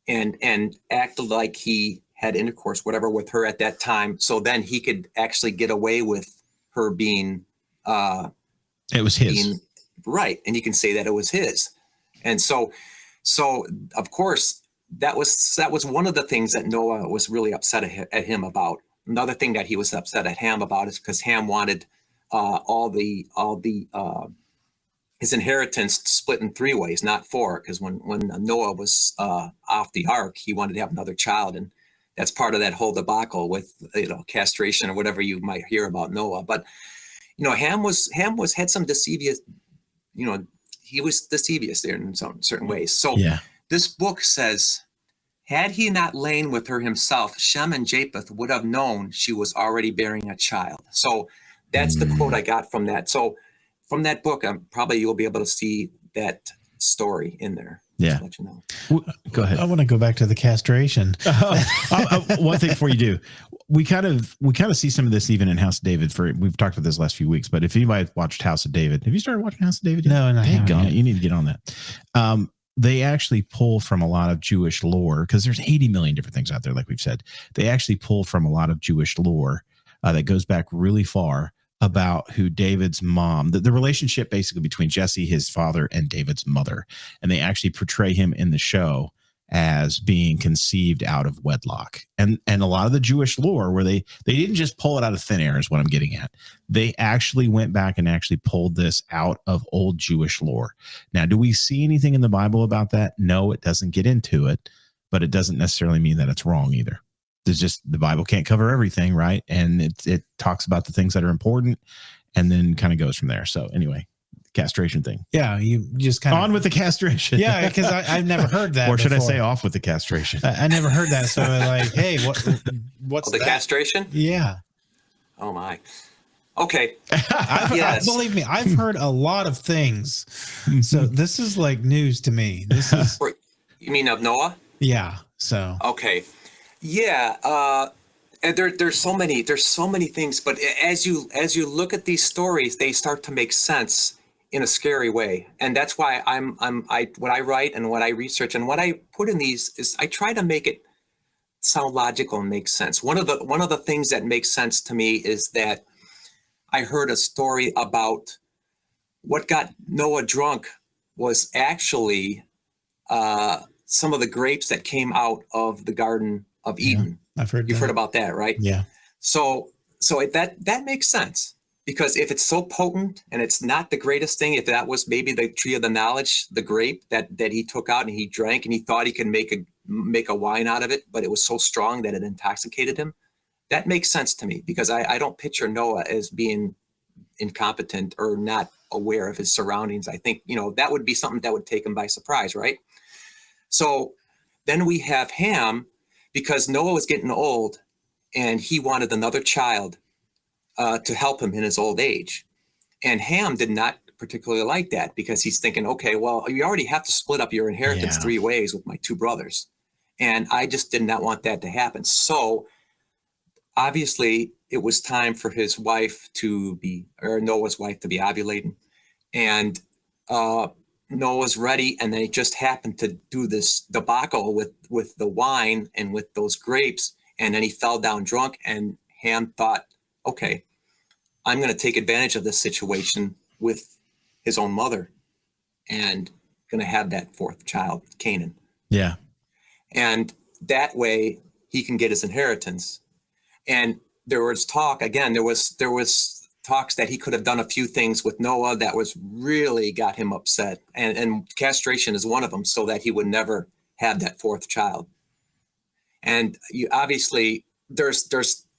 and acted like he had intercourse, whatever, with her at that time. So then he could actually get away with her being, it was his. Right. And you can say that it was his. And so of course, that was one of the things that Noah was really upset at him about. Another thing that he was upset at Ham about is because Ham wanted all the his inheritance split in 3 ways, not 4. Because when Noah was off the ark, he wanted to have another child, and that's part of that whole debacle with castration or whatever you might hear about Noah. But Ham had some deceivious, he was deceivious there in some certain ways. So this book says, had he not lain with her himself, Shem and Japheth would have known she was already bearing a child. So that's the quote I got from that. So from that book, probably you'll be able to see that story in there. Yeah. Let you know. Go ahead. I want to go back to the castration. One thing before you do, we kind of see some of this even in House of David. We've talked about this last few weeks, but if anybody watched House of David, have you started watching House of David yet? No, and I haven't. You need to get on that. They actually pull from a lot of Jewish lore, because there's 80 million different things out there, like we've said. They actually pull from a lot of Jewish lore that goes back really far about who David's mom, the relationship basically between Jesse, his father, and David's mother. And they actually portray him in the show as being conceived out of wedlock. And a lot of the Jewish lore, where they didn't just pull it out of thin air, is what I'm getting at. They actually went back and actually pulled this out of old Jewish lore. Now, do we see anything in the Bible about that? No, it doesn't get into it, but it doesn't necessarily mean that it's wrong either. There's just, the Bible can't cover everything, right? And it talks about the things that are important and then kind of goes from there. So anyway, castration thing. Yeah, you just kind of on with the castration. Yeah, because I've never heard that. Or should before. I say off with the castration? I never heard that. So like, hey, what's the that? castration? Yeah. Oh my. Okay. Believe me, I've heard a lot of things. So this is like news to me. This is. You mean of Noah? Yeah. So. Okay. Yeah. And there's so many things, but as you look at these stories, they start to make sense in a scary way. And that's why what I write and what I research and what I put in these is I try to make it sound logical and make sense. One of the things that makes sense to me is that I heard a story about what got Noah drunk was actually some of the grapes that came out of the Garden of Eden. You've heard about that, right? Yeah. So that makes sense, because if it's so potent and it's not the greatest thing, if that was maybe the tree of the knowledge, the grape that he took out and he drank and he thought he could make a wine out of it, but it was so strong that it intoxicated him, that makes sense to me, because I don't picture Noah as being incompetent or not aware of his surroundings. I think, that would be something that would take him by surprise, right? So then we have Ham, because Noah was getting old and he wanted another child to help him in his old age. And Ham did not particularly like that, because he's thinking, okay, well, you already have to split up your inheritance 3 ways with my 2 brothers. And I just did not want that to happen. So obviously it was time for Noah's wife to be ovulating. And Noah's ready, and they just happened to do this debacle with the wine and with those grapes, and then he fell down drunk, and Ham thought, okay, I'm going to take advantage of this situation with his own mother and going to have that 4th child, Canaan. Yeah. And that way he can get his inheritance. And there was talk, again, there was talks that he could have done a few things with Noah that was really got him upset. And castration is one of them, so that he would never have that 4th child. And you obviously, there's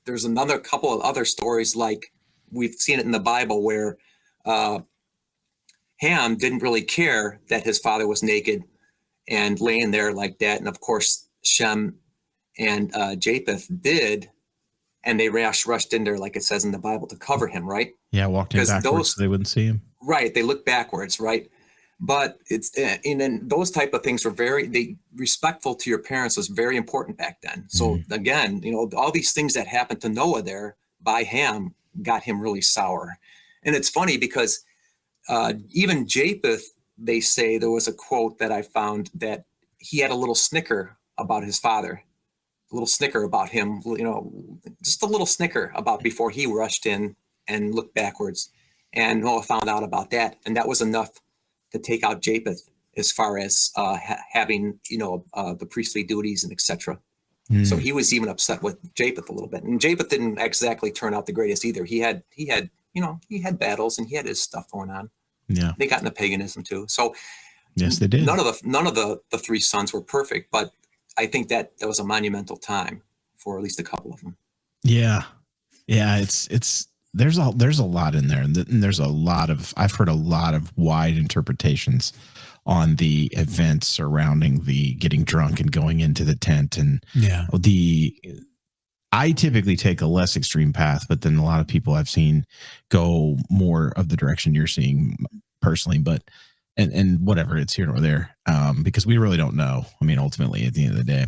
another couple of other stories, like we've seen it in the Bible, where Ham didn't really care that his father was naked and laying there like that. And of course, Shem and Japheth did. And they rushed in there, like it says in the Bible, to cover him, right? Yeah, walked in backwards so they wouldn't see him. Right, they look backwards, right? But it's, and then those type of things were respectful to your parents was very important back then. So again, all these things that happened to Noah there by Ham got him really sour. And it's funny because even Japheth, they say, there was a quote that I found that he had a little snicker about his father. A little snicker about him, just a little snicker about before he rushed in and looked backwards. And Noah found out about that. And that was enough to take out Japheth as far as having, the priestly duties and etc. So he was even upset with Japheth a little bit. And Japheth didn't exactly turn out the greatest either. He had battles and he had his stuff going on. Yeah. They got into paganism too. So yes, they did. None of the 3 sons were perfect, but I think that was a monumental time for at least a couple of them. Yeah. Yeah. There's a lot in there. And there's I've heard a lot of wide interpretations on the events surrounding the getting drunk and going into the tent. And I typically take a less extreme path, but then a lot of people I've seen go more of the direction you're seeing personally, but and whatever, it's here or there, because we really don't know. I mean, ultimately, at the end of the day,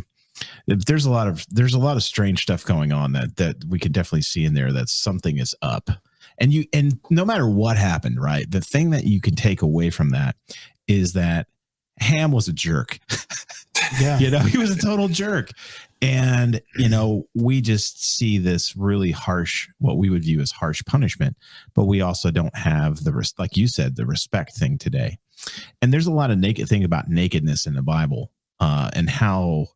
there's a lot of strange stuff going on that we could definitely see in there that something is up. And no matter what happened, right? The thing that you can take away from that is that Ham was a jerk. Yeah. He was a total jerk. And, we just see this really harsh, what we would view as harsh punishment, but we also don't have like you said, the respect thing today. And there's a lot of thing about nakedness in the Bible, and how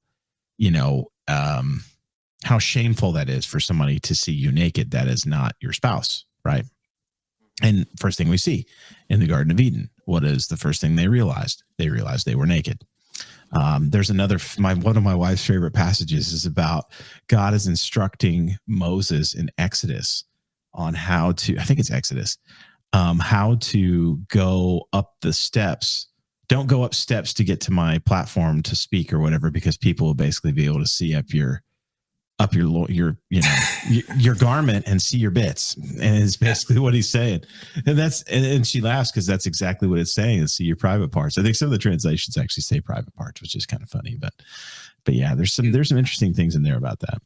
shameful that is for somebody to see you naked that is not your spouse, right? And first thing we see in the Garden of Eden, what is the first thing they realized? They realized they were naked. There's one of my wife's favorite passages is about God is instructing Moses in Exodus on how to go up the steps. Don't go up steps to get to my platform to speak or whatever, because people will basically be able to see up your your garment and see your bits. And it's basically what he's saying. And she laughs because that's exactly what it's saying, is see your private parts. I think some of the translations actually say private parts, which is kind of funny, but yeah, there's some interesting things in there about that.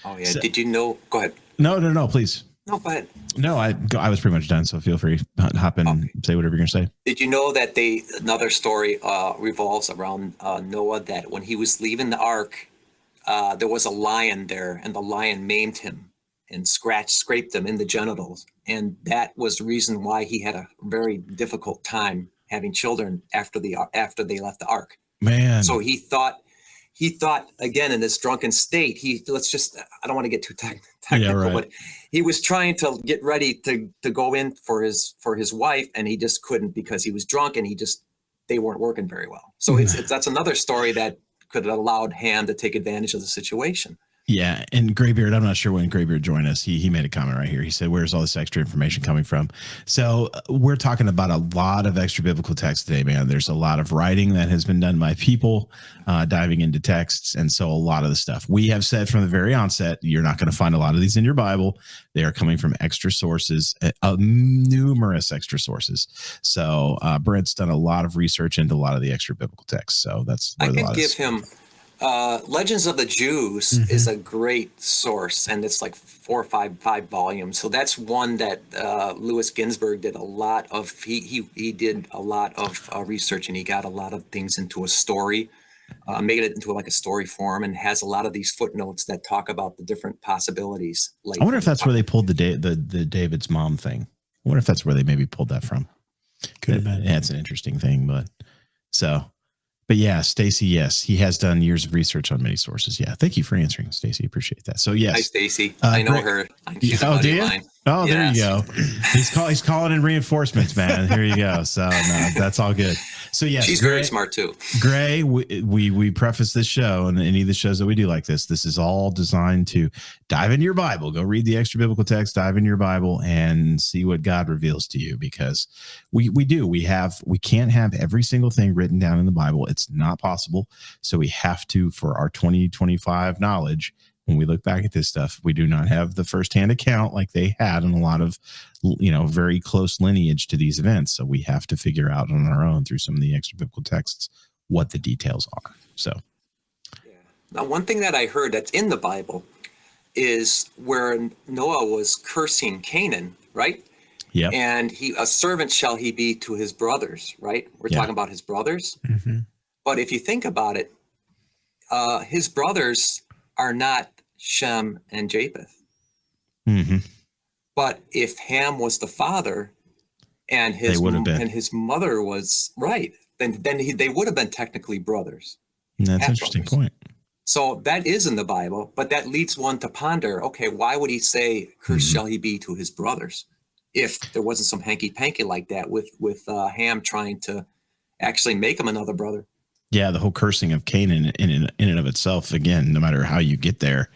Oh yeah. So, did you know? Go ahead. No, please. No, go ahead. No, I was pretty much done. So feel free to hop in and say whatever you're going to say. Did you know that another story revolves around Noah, that when he was leaving the ark, there was a lion there, and the lion maimed him and scraped them in the genitals. And that was the reason why he had a very difficult time having children after they left the ark. Man. So he thought again, in this drunken state, I don't want to get too technical, but he was trying to get ready to go in for his wife, and he just couldn't because he was drunk, and they weren't working very well. So that's another story that could have allowed Ham to take advantage of the situation. Yeah, and Graybeard, I'm not sure when Graybeard joined us. He made a comment right here. He said, "Where's all this extra information coming from?" So we're talking about a lot of extra biblical text today, man. There's a lot of writing that has been done by people diving into texts, and so a lot of the stuff we have said from the very onset, you're not going to find a lot of these in your Bible. They are coming from extra sources, numerous extra sources. So Brent's done a lot of research into a lot of the extra biblical texts. So that's I can give him. Legends of the Jews is a great source, and it's like 4 or 5 volumes. So that's one that Louis Ginsburg did a lot of. He did a lot of research, and he got a lot of things into a story, made it into like a story form, and has a lot of these footnotes that talk about the different possibilities. Like, I wonder if that's where they pulled the David's mom thing. I wonder if that's where they maybe pulled that from. Could have been. Yeah, it's an interesting thing, But yeah, Stacy, yes, he has done years of research on many sources. Yeah, thank you for answering, Stacy. Appreciate that. So yes, hi Stacy. I know her. She's do you? Oh, yes. There you go. He's calling in reinforcements, man. Here you go. So no, that's all good. So yes, she's very smart too. Gray, we preface this show and any of the shows that we do like this. This is all designed to dive into your Bible. Go read the extra biblical text, dive into your Bible, and see what God reveals to you. Because we can't have every single thing written down in the Bible. It's not possible. So we have to, for our 2025 knowledge, when we look back at this stuff, we do not have the firsthand account like they had in a lot of, very close lineage to these events. So we have to figure out on our own through some of the extra biblical texts what the details are. So, yeah. Now, one thing that I heard that's in the Bible is where Noah was cursing Canaan, right? Yeah. And a servant shall he be to his brothers, right? We're talking about his brothers. Mm-hmm. But if you think about it, his brothers are not Shem and Japheth. Mm-hmm. But if Ham was the father and his mother was right, then they would have been technically brothers. And that's an interesting point. So that is in the Bible, but that leads one to ponder, okay, why would he say, cursed shall he be to his brothers? If there wasn't some hanky-panky like that with Ham trying to actually make him another brother. Yeah, the whole cursing of Canaan in and of itself, again, no matter how you get there,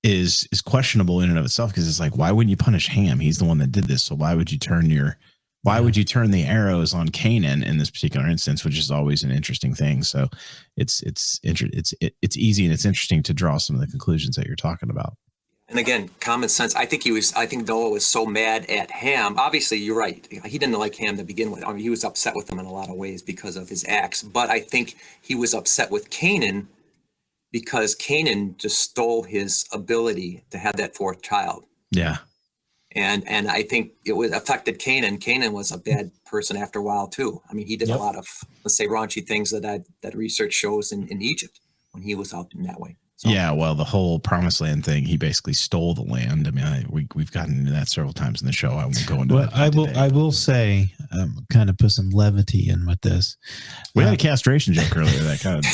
is questionable in and of itself, because it's like, why wouldn't you punish Ham? He's the one that did this. So why would you turn the arrows on Canaan in this particular instance, which is always an interesting thing. So it's easy and it's interesting to draw some of the conclusions that you're talking about. And again, common sense. I think Noah was so mad at Ham. Obviously, you're right. He didn't like Ham to begin with. I mean, he was upset with him in a lot of ways because of his acts. But I think he was upset with Canaan because Canaan just stole his ability to have that fourth child. Yeah. And I think it affected Canaan. Canaan was a bad person after a while too. I mean, he did a lot of, let's say, raunchy things that research shows in Egypt when he was out in that way. So, yeah, well, the whole promised land thing, he basically stole the land. I mean, we've gotten into that several times in the show. I won't go into that. I will say, kind of put some levity in with this. We had a castration joke earlier. That kind of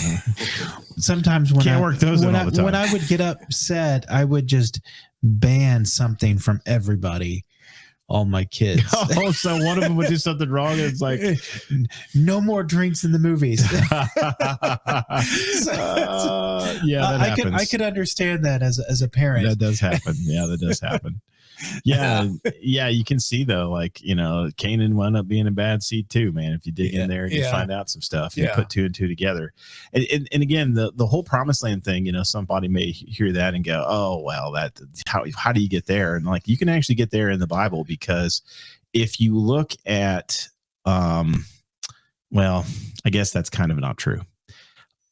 sometimes when can't work those in all the time. When I would get upset, I would just ban something from everybody. All my kids. Oh, so one of them would do something wrong, and it's like, no more drinks in the movies. Yeah, that happens. I could understand that as a parent. That does happen. Yeah, that does happen. Yeah, you can see though, like, Canaan wound up being a bad seed too, man. If you dig in there and you find out some stuff, you put two and two together. And again, the whole promised land thing, somebody may hear that and go, oh, well, how do you get there? And like, you can actually get there in the Bible, because if you look at, well, I guess that's kind of not true.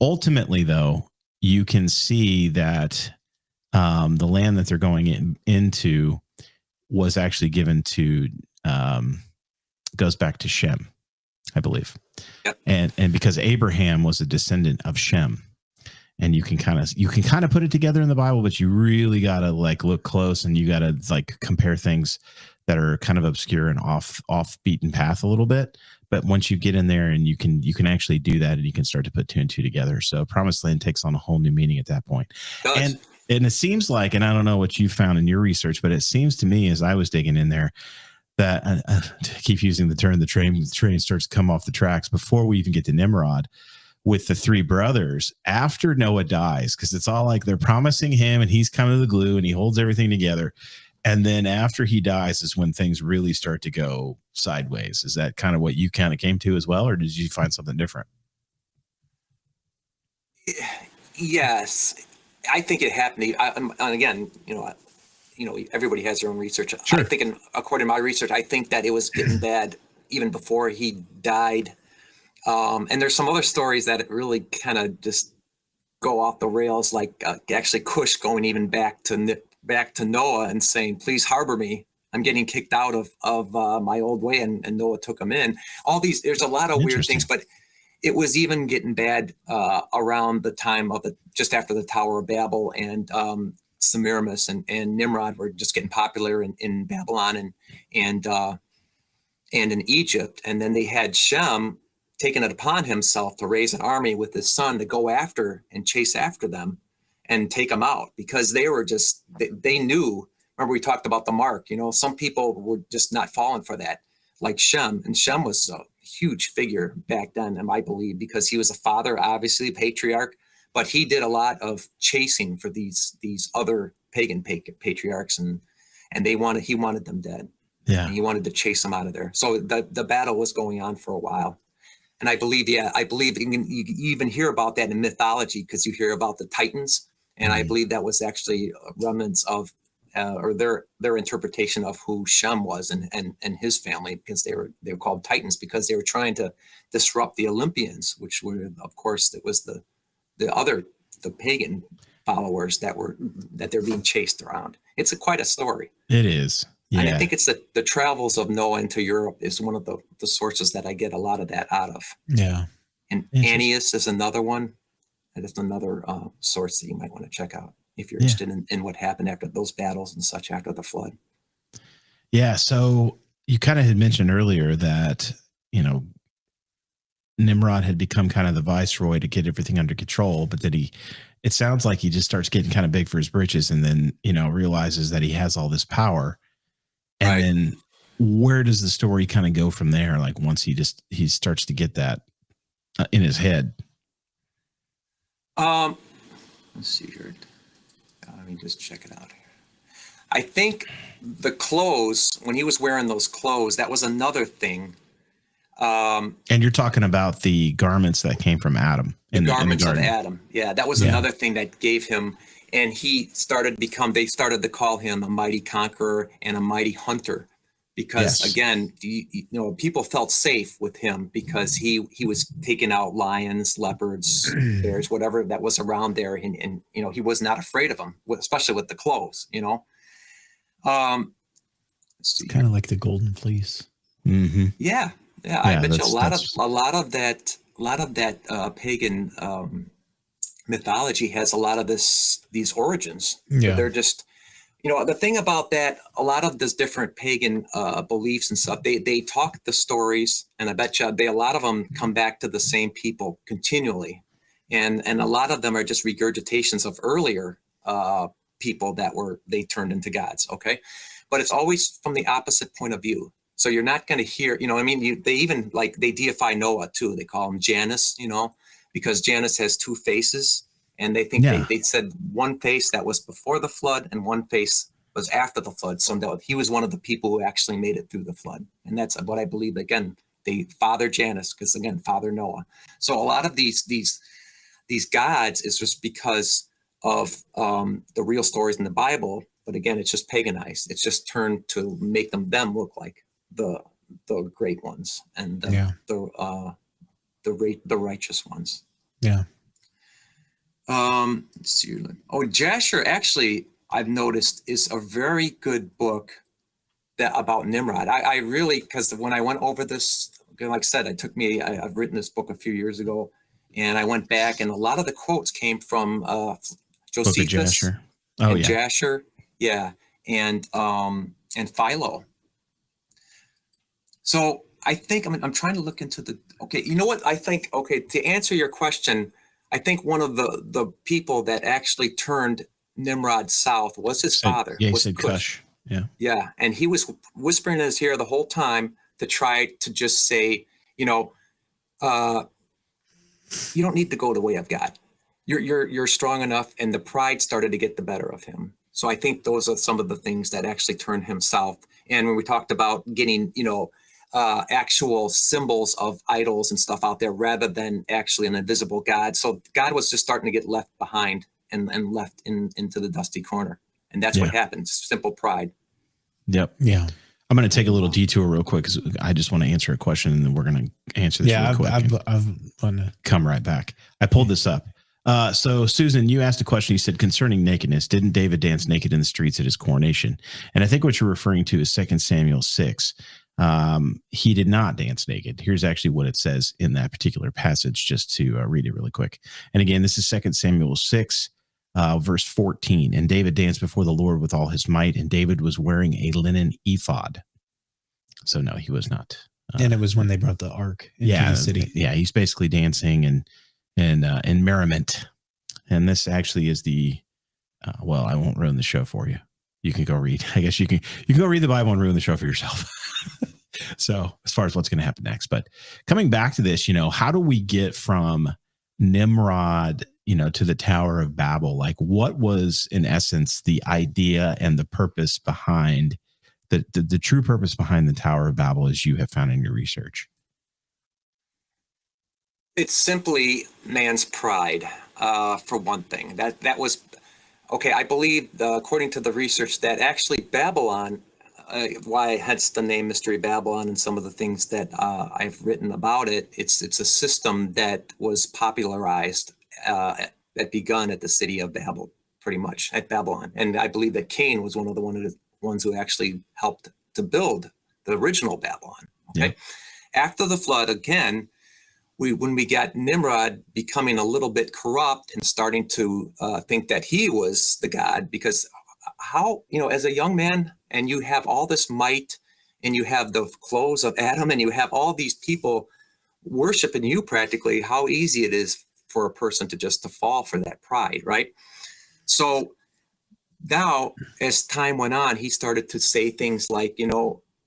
Ultimately though, you can see that the land that they're going into was actually given to, goes back to Shem, I believe. Yep. And because Abraham was a descendant of Shem. and you can kind of put it together in the Bible, but you really got to like look close, and you got to like compare things that are kind of obscure and off beaten path a little bit. But once you get in there, and you can actually do that, and you can start to put two and two together. So Promised Land takes on a whole new meaning at that point. And it seems like, and I don't know what you found in your research, but it seems to me as I was digging in there that I keep using the term, the train starts to come off the tracks before we even get to Nimrod with the three brothers after Noah dies, because it's all like they're promising him and he's kind of the glue and he holds everything together. And then after he dies is when things really start to go sideways. Is that kind of what you kind of came to as well, or did you find something different? Yes, I think it happened. And again, everybody has their own research. Sure. I think, according to my research, I think that it was getting bad even before he died. And there's some other stories that really kind of just go off the rails, like actually Kush going even back to Noah and saying, "Please harbor me. I'm getting kicked out of my old way," and Noah took him in. All these, there's a lot of weird things, but it was even getting bad around the time of just after the Tower of Babel, and Semiramis and Nimrod were just getting popular in Babylon and in Egypt. And then they had Shem taking it upon himself to raise an army with his son to go after and chase after them and take them out, because they were just, they knew. Remember we talked about the mark, some people were just not falling for that, like Shem. And Shem was a huge figure back then, and I believe, because he was a father, obviously patriarch, but he did a lot of chasing for these other pagan patriarchs, and he wanted them dead. Yeah. And he wanted to chase them out of there. So the battle was going on for a while. And I believe you even hear about that in mythology, because you hear about the Titans. And I believe that was actually remnants of, or their interpretation of who Shem was and his family, because they were called Titans because they were trying to disrupt the Olympians, which were, of course, it was the pagan followers that they're being chased around. It's quite a story. It is. Yeah. And I think it's the travels of Noah into Europe is one of the sources that I get a lot of that out of. Yeah. And Annius is another one. And it's another source that you might want to check out if you're interested in what happened after those battles and such after the flood. Yeah. So you kind of had mentioned earlier that, Nimrod had become kind of the viceroy to get everything under control, but that it sounds like he just starts getting kind of big for his britches, and then, realizes that he has all this power. And right. Then where does the story kind of go from there? Like once he starts to get that in his head. Let's see here. Let me just check it out here. I think the clothes, when he was wearing those clothes, that was another thing. And you're talking about the garments that came from Adam. The garments of Adam. Yeah, that was another thing that gave him, and they started to call him a mighty conqueror and a mighty hunter, because again, people felt safe with him because he was taking out lions, leopards, bears, whatever that was around there, and he was not afraid of them, especially with the clothes. It's kind of like the golden fleece. Mm-hmm. Yeah. I bet you a lot of that pagan mythology has a lot of these origins. Yeah. They're just, the thing about that, a lot of this different pagan beliefs and stuff, they talk the stories, and I bet you a lot of them come back to the same people continually. And a lot of them are just regurgitations of earlier people they turned into gods. Okay. But it's always from the opposite point of view. So you're not going to hear, they even they deify Noah too. They call him Janus, because Janus has two faces, and they think they said one face that was before the flood and one face was after the flood. So he was one of the people who actually made it through the flood. And that's what I believe. Again, they father Janus, because again, father Noah. So a lot of these gods is just because of the real stories in the Bible. But again, it's just paganized. It's just turned to make them look like the great ones and the righteous ones. Yeah. Let's see. Jasher, actually, I've noticed, is a very good book about Nimrod. I really, because when I went over this, like I said, I've written this book a few years ago, And I went back, and a lot of the quotes came from Josephus Jasher. and Jasher, and Philo. So I think I'm trying to look into you know what I think? Okay, to answer your question, I think one of the people that actually turned Nimrod south was his father. Yeah, he was said Kush. Yeah, and he was whispering in his ear the whole time to try to just say, you don't need to go the way of God. You're strong enough, and the pride started to get the better of him. So I think those are some of the things that actually turned him south. And when we talked about getting, actual symbols of idols and stuff out there rather than actually an invisible God. So God was just starting to get left behind and left into the dusty corner. And that's what happened. Simple pride. Yep. Yeah. I'm going to take a little detour real quick because I just want to answer a question, and then we're going to answer this real quick. I've want to come right back. I pulled this up. So Susan, you asked a question. You said concerning nakedness, didn't David dance naked in the streets at his coronation? And I think what you're referring to is 2 Samuel 6. He did not dance naked. Here's actually what it says in that particular passage, just to read it really quick. And again, this is 2 Samuel 6. Verse 14, and David danced before the Lord with all his might, and David was wearing a linen ephod. So no, he was not. And it was when they brought the ark into the city. Yeah, he's basically dancing and merriment. And this actually is the, well, I won't ruin the show for you. You can go read. I guess you can go read the Bible and ruin the show for yourself. So as far as what's going to happen next, but coming back to this, how do we get from Nimrod, to the Tower of Babel? Like, what was in essence the idea and the purpose behind the true purpose behind the Tower of Babel, as you have found in your research? It's simply man's pride, for one thing. That was okay. I believe, according to the research, that actually Babylon, why hence the name Mystery Babylon, and some of the things that I've written about it. It's a system that was popularized, that begun at the city of Babel, pretty much at Babylon. And I believe that Cain was one of the ones who actually helped to build the original Babylon. Okay. Yeah. After the flood, again, when we got Nimrod becoming a little bit corrupt and starting to think that he was the God, because how, as a young man, and you have all this might, and you have the clothes of Adam, and you have all these people worshiping you practically, how easy it is for a person to fall for that pride, right? So now, as time went on, he started to say things like,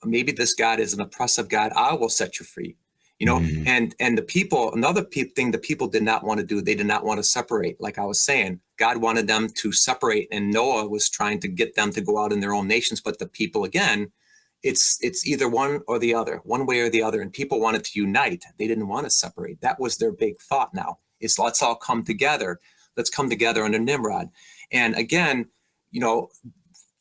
maybe this God is an oppressive God. I will set you free, and the people, another thing the people did not want to do, they did not want to separate. Like I was saying, God wanted them to separate, and Noah was trying to get them to go out in their own nations. But the people, again, it's either one or the other, one way or the other. And people wanted to unite. They didn't want to separate. That was their big thought now. Is let's all come together. Let's come together under Nimrod. And again,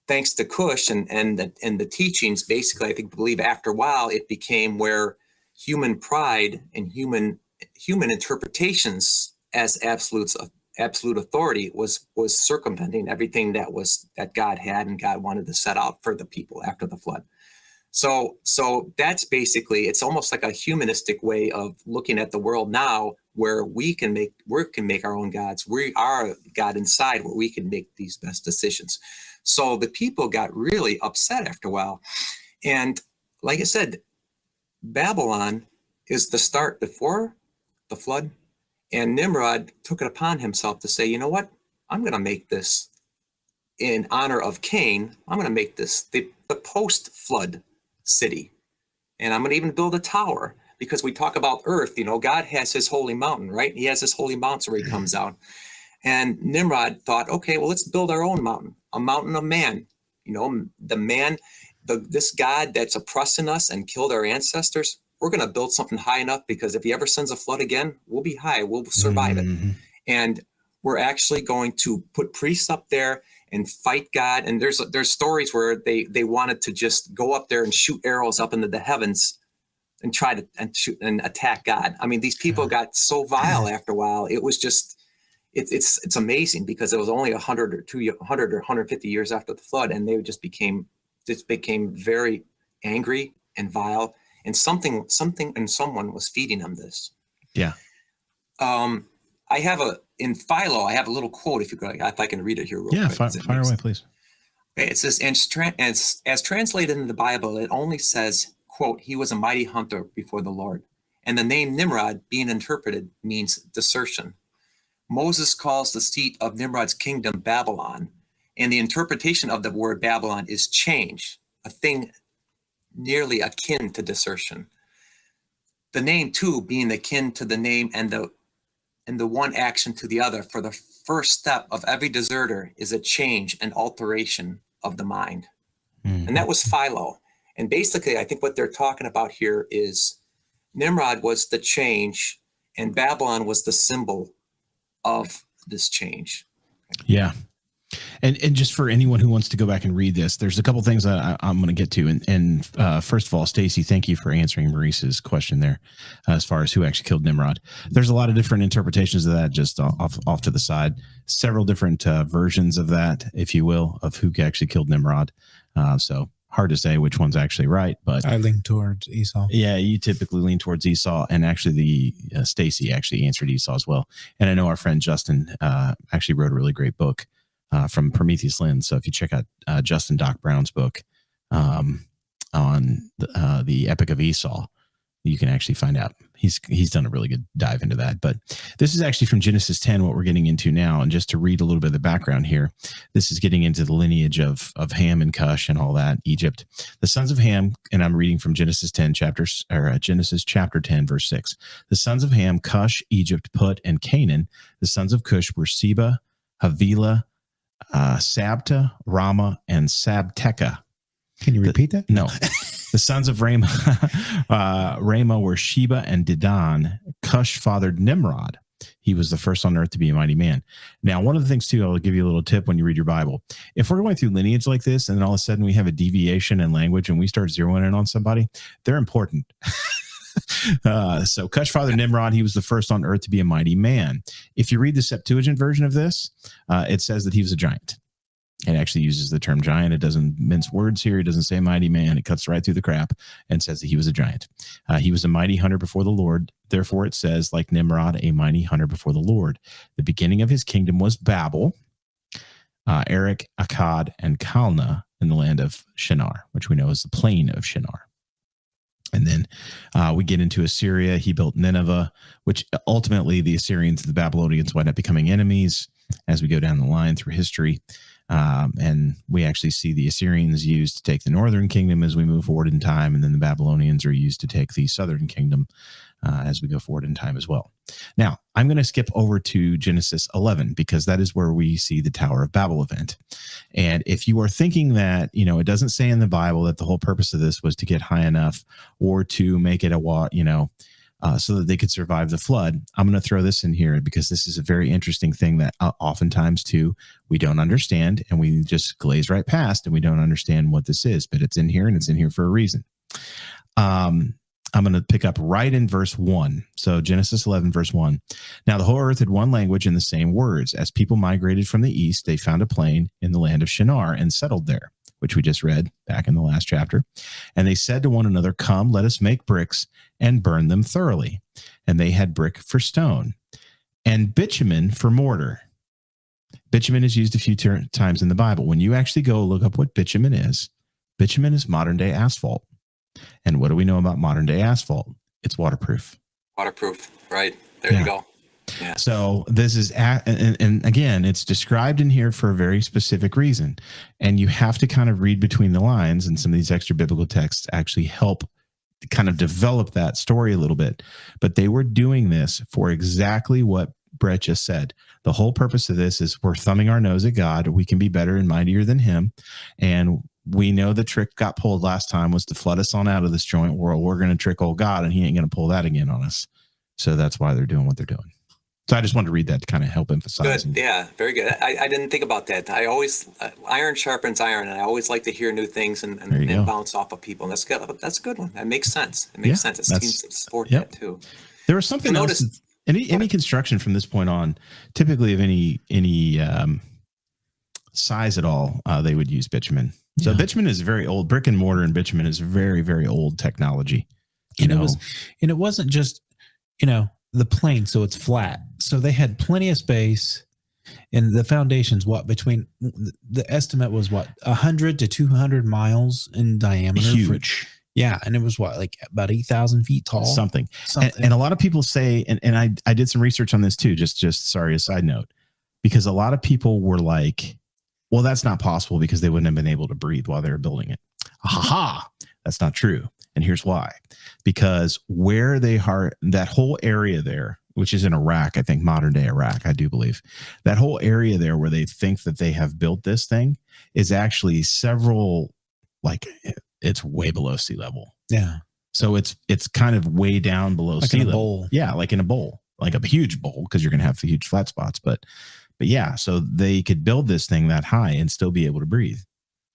thanks to Kush and the teachings, basically, I believe after a while, it became where human pride and human interpretations as absolute authority was circumventing everything that God had and God wanted to set out for the people after the flood. So that's basically, it's almost like a humanistic way of looking at the world now, where we can make our own gods. We are God inside, where we can make these best decisions. So the people got really upset after a while. And like I said, Babylon is the start before the flood. And Nimrod took it upon himself to say, you know what? I'm going to make this in honor of Cain. I'm going to make this the post-flood city. And I'm going to even build a tower, because we talk about earth. God has his holy mountain, right? He has his holy mountain where he comes out. And Nimrod thought, okay, well, let's build our own mountain, a mountain of man. This God that's oppressing us and killed our ancestors, we're going to build something high enough, because if he ever sends a flood again, we'll be high, we'll survive it. And we're actually going to put priests up there and fight God. And there's stories where they wanted to just go up there and shoot arrows up into the heavens and try to shoot and attack God. I mean, these people got so vile after a while. It was just, it's amazing, because it was only 100 or 150 years after the flood, and they just became very angry and vile, and something and someone was feeding them this. Yeah. I have in Philo, I have a little quote if I can read it here real quick. Fire away, please. Okay, it says, as translated in the Bible, it only says, quote, he was a mighty hunter before the Lord. And the name Nimrod, being interpreted, means desertion. Moses calls the seat of Nimrod's kingdom Babylon, and the interpretation of the word Babylon is change, a thing nearly akin to desertion. The name, too, being akin to the name and the one action to the other, for the first step of every deserter is a change and alteration of the mind. Mm-hmm. And that was Philo. And basically, I think what they're talking about here is Nimrod was the change and Babylon was the symbol of this change. Yeah. And just for anyone who wants to go back and read this, there's a couple things that I'm going to get to. And first of all, Stacy, thank you for answering Maurice's question there as far as who actually killed Nimrod. There's a lot of different interpretations of that just off to the side. Several different versions of that, if you will, of who actually killed Nimrod. So hard to say which one's actually right, but I lean towards Esau. Yeah, you typically lean towards Esau, and actually the Stacy actually answered Esau as well. And I know our friend Justin actually wrote a really great book from Prometheus Lens. So if you check out Justin Doc Brown's book on the Epic of Esau, you can actually find out. He's done a really good dive into that. But this is actually from Genesis 10, what we're getting into now. And just to read a little bit of the background here, this is getting into the lineage of Ham and Cush and all that, Egypt. The sons of Ham, and I'm reading from Genesis chapter 10, verse 6. The sons of Ham, Cush, Egypt, Put, and Canaan. The sons of Cush were Sheba, Havilah, Sabta, Rama, and Sabteca. Can you repeat that? No. The sons of Rama were Sheba and Dedan. Cush fathered Nimrod. He was the first on earth to be a mighty man. Now, one of the things, too, I'll give you a little tip when you read your Bible. If we're going through lineage like this, and then all of a sudden we have a deviation in language and we start zeroing in on somebody, they're important. So Cush fathered Nimrod. He was the first on earth to be a mighty man. If you read the Septuagint version of this, it says that he was a giant. It actually uses the term giant. It doesn't mince words here. It doesn't say mighty man. It cuts right through the crap and says that he was a giant. He was a mighty hunter before the Lord. Therefore, it says, like Nimrod, a mighty hunter before the Lord. The beginning of his kingdom was Babel, Erech, Akkad, and Calneh in the land of Shinar, which we know is the plain of Shinar. And then we get into Assyria. He built Nineveh, which ultimately the Assyrians and the Babylonians wind up becoming enemies as we go down the line through history. And we actually see the Assyrians used to take the northern kingdom as we move forward in time. And then the Babylonians are used to take the southern kingdom as we go forward in time as well. Now, I'm going to skip over to Genesis 11 because that is where we see the Tower of Babel event. And if you are thinking that, it doesn't say in the Bible that the whole purpose of this was to get high enough or to make it so that they could survive the flood, I'm going to throw this in here because this is a very interesting thing that oftentimes, too, we don't understand and we just glaze right past and we don't understand what this is. But it's in here and it's in here for a reason. I'm going to pick up right in verse 1. So Genesis 11, verse 1. Now the whole earth had one language and the same words. As people migrated from the east, they found a plain in the land of Shinar and settled there, which we just read back in the last chapter. And they said to one another, come, let us make bricks and burn them thoroughly. And they had brick for stone and bitumen for mortar. Bitumen is used a few times in the Bible. When you actually go look up what bitumen is modern day asphalt. And what do we know about modern day asphalt? It's waterproof. Waterproof, right? There you go. Yeah. So this is, and again, it's described in here for a very specific reason. And you have to kind of read between the lines, and some of these extra biblical texts actually help kind of develop that story a little bit. But they were doing this for exactly what Brett just said. The whole purpose of this is we're thumbing our nose at God. We can be better and mightier than him. And we know the trick got pulled last time was to flood us on out of this joint world. We're going to trick old God, and he ain't going to pull that again on us. So that's why they're doing what they're doing. So I just wanted to read that to kind of help emphasize. Good. Yeah, very good. I didn't think about that. I always, iron sharpens iron, and I always like to hear new things and bounce off of people. And that's good. That's a good one. That makes sense. It makes sense. It seems to support that too. There was something else. Any construction from this point on, typically of any size at all, they would use bitumen. So bitumen is very old. Brick and mortar and bitumen is very, very old technology. It wasn't just, the plane, so it's flat. So they had plenty of space, and the foundation's between the estimate was 100 to 200 miles in diameter. Huge. Yeah, and it was like about 8,000 feet tall. Something. And a lot of people say, and I did some research on this too. Just sorry, a side note, because a lot of people were like, well, that's not possible because they wouldn't have been able to breathe while they were building it. Ha! That's not true. And here's why. Because where they are, that whole area there, which is in Iraq, I think modern day Iraq, I do believe, that whole area there where they think that they have built this thing is actually several, like it's way below sea level. Yeah. So it's kind of way down below sea level. Bowl. Yeah, like in a bowl, like a huge bowl, because you're going to have the huge flat spots. But yeah, so they could build this thing that high and still be able to breathe.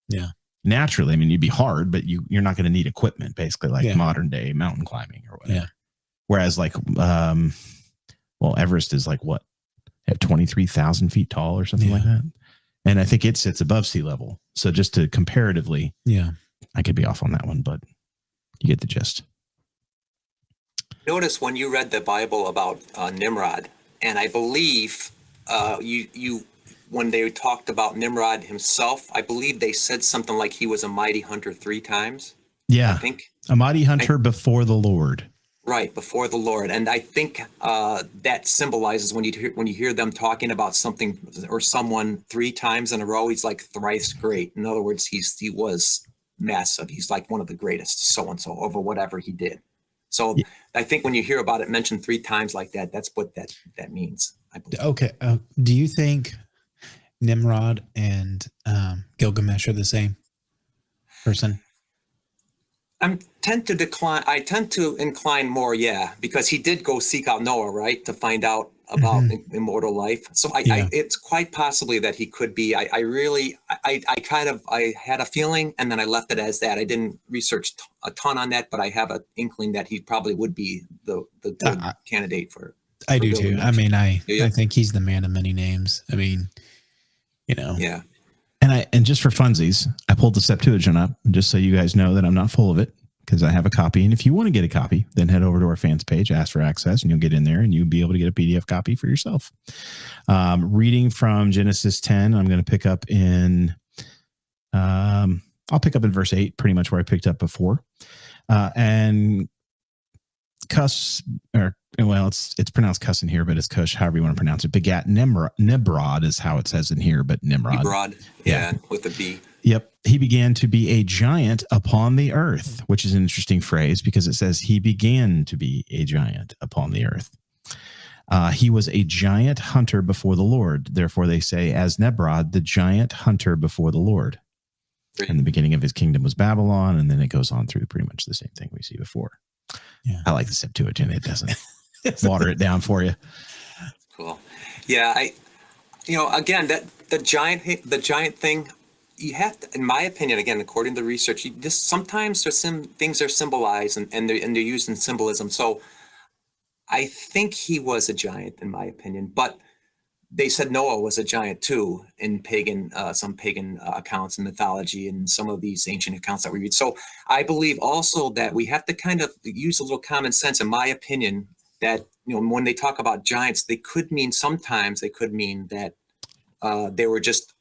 Yeah. Naturally, I mean, you'd be hard, but you're not going to need equipment, basically, like modern day mountain climbing or whatever. Yeah. Whereas, like, Everest is like what, at 23,000 feet tall or something like that, and I think it sits above sea level. So just to comparatively, I could be off on that one, but you get the gist. Notice when you read the Bible about Nimrod, and I believe you. When they talked about Nimrod himself, I believe they said something like he was a mighty hunter 3 times. Yeah. I think. A mighty hunter before the Lord. Right, before the Lord. And I think that symbolizes when you hear them talking about something or someone 3 times in a row, he's like thrice great. In other words, he was massive. He's like one of the greatest so-and-so over whatever he did. So I think when you hear about it mentioned 3 times like that, that's what that means, I believe. Okay. Do you think Nimrod and Gilgamesh are the same person? I tend to incline more, because he did go seek out Noah, right, to find out about immortal life. So it's quite possibly that he could be. I had a feeling, and then I left it as that. I didn't research a ton on that, but I have an inkling that he probably would be the good candidate for. I do too. I mean, I think he's the man of many names. I mean, Yeah. And just for funsies, I pulled the Septuagint up just so you guys know that I'm not full of it, because I have a copy. And if you want to get a copy, then head over to our fans page, ask for access, and you'll get in there and you'll be able to get a PDF copy for yourself. Reading from Genesis 10, I'm going to pick up in, I'll pick up in verse 8, pretty much where I picked up before. And Cuss, it's pronounced Cuss in here, but it's Kush, however you want to pronounce it. Begat Nimrod is how it says in here, but Nimrod. Yeah, with a B. Yep. He began to be a giant upon the earth, which is an interesting phrase because it says he began to be a giant upon the earth. He was a giant hunter before the Lord. Therefore, they say, as Nimrod, the giant hunter before the Lord. And the beginning of his kingdom was Babylon, and then it goes on through pretty much the same thing we see before. Yeah. I like the Septuagint. It doesn't water it down for you. Cool. Yeah, again, that the giant thing, you have to, in my opinion, again, according to the research, sometimes things are symbolized and they're used in symbolism. So I think he was a giant, in my opinion, but they said Noah was a giant too in some pagan accounts and mythology and some of these ancient accounts that we read. So I believe also that we have to kind of use a little common sense, in my opinion, that when they talk about giants, sometimes they could mean that they were just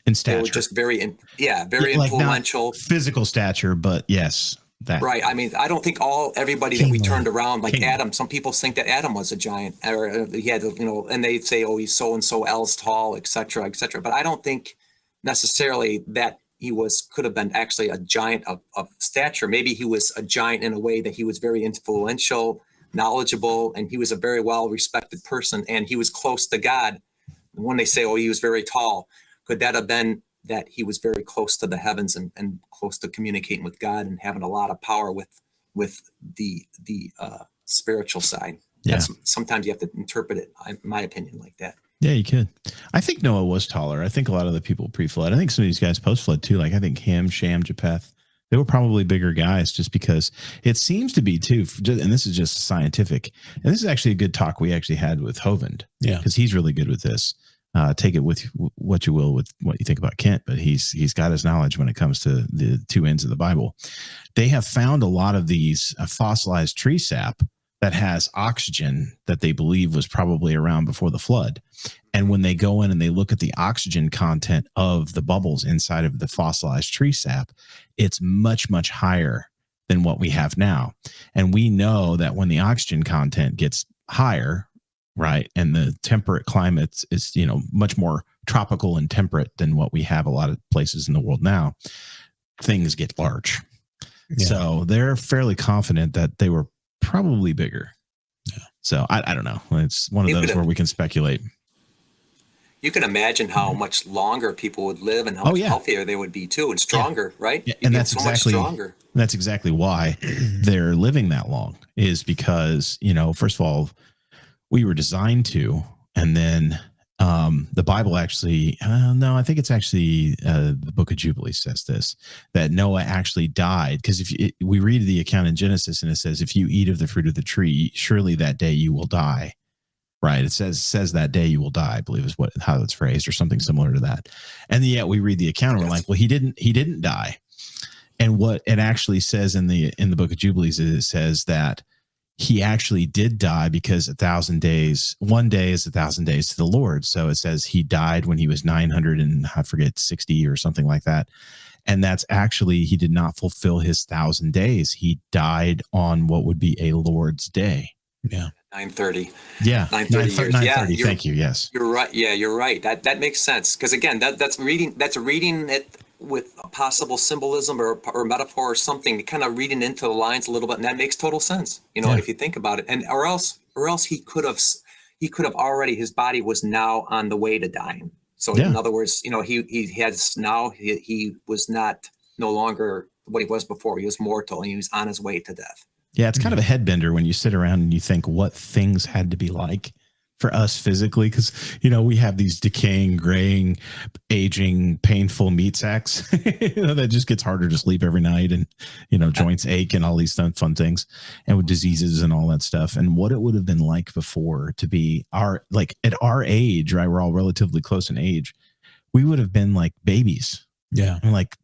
in stature. They were just very influential. Physical stature, but yes. That. Right. I mean, I don't think everybody that we turned around, like Adam, some people think that Adam was a giant, or he had, and they say, oh, he's so-and-so else tall, et cetera, et cetera. But I don't think necessarily that he could have been actually a giant of stature. Maybe he was a giant in a way that he was very influential, knowledgeable, and he was a very well-respected person, and he was close to God. When they say, oh, he was very tall, could that have been that he was very close to the heavens and close to communicating with God and having a lot of power with the spiritual side? Yeah. Sometimes you have to interpret it, in my opinion, like that. Yeah, you could. I think Noah was taller. I think a lot of the people pre-flood. I think some of these guys post-flood too. Like I think Ham, Shem, Japheth, they were probably bigger guys just because it seems to be too, and this is just scientific. And this is actually a good talk we actually had with Hovind. Yeah. Because he's really good with this. Take it with what you will with what you think about Kent, but he's got his knowledge when it comes to the two ends of the Bible. They have found a lot of these fossilized tree sap that has oxygen that they believe was probably around before the flood. And when they go in and they look at the oxygen content of the bubbles inside of the fossilized tree sap, it's much, much higher than what we have now. And we know that when the oxygen content gets higher, right, and the temperate climates is, much more tropical and temperate than what we have a lot of places in the world now, things get large. Yeah. So they're fairly confident that they were probably bigger. Yeah. So I don't know. It's one of those where we can speculate. You can imagine how much longer people would live and how much healthier they would be too, and stronger, right? Yeah. And that's exactly why they're living that long, is because, first of all, we were designed to, and then the Bible actually, no, I think it's actually the book of Jubilees says this, that Noah actually died. Because we read the account in Genesis, and it says, if you eat of the fruit of the tree, surely that day you will die. Right. It says that day you will die, I believe is how it's phrased, or something similar to that. And yet we read the account and we're like, well, he didn't die. And what it actually says in the book of Jubilees is it says that he actually did die because 1,000 days, one day is 1,000 days to the Lord. So it says he died when he was 960 or something like that. And that's actually, he did not fulfill his 1,000 days. He died on what would be a Lord's day. Yeah. 930. Yeah. 930 years. 930. Yeah, thank you. Yes. You're right. Yeah, you're right. That makes sense. Because again, that's reading it with a possible symbolism or metaphor or something, kind of reading into the lines a little bit, and that makes total sense. If you think about it, and or else he could have already, his body was now on the way to dying. So in other words, he was no longer what he was before. He was mortal, and he was on his way to death. Yeah, it's kind of a head bender when you sit around and you think what things had to be like for us physically, because we have these decaying, graying, aging, painful meat sacks that just gets harder to sleep every night, and joints ache and all these fun things, and with diseases and all that stuff. And what it would have been like before to be at our age, right? We're all relatively close in age. We would have been like babies, like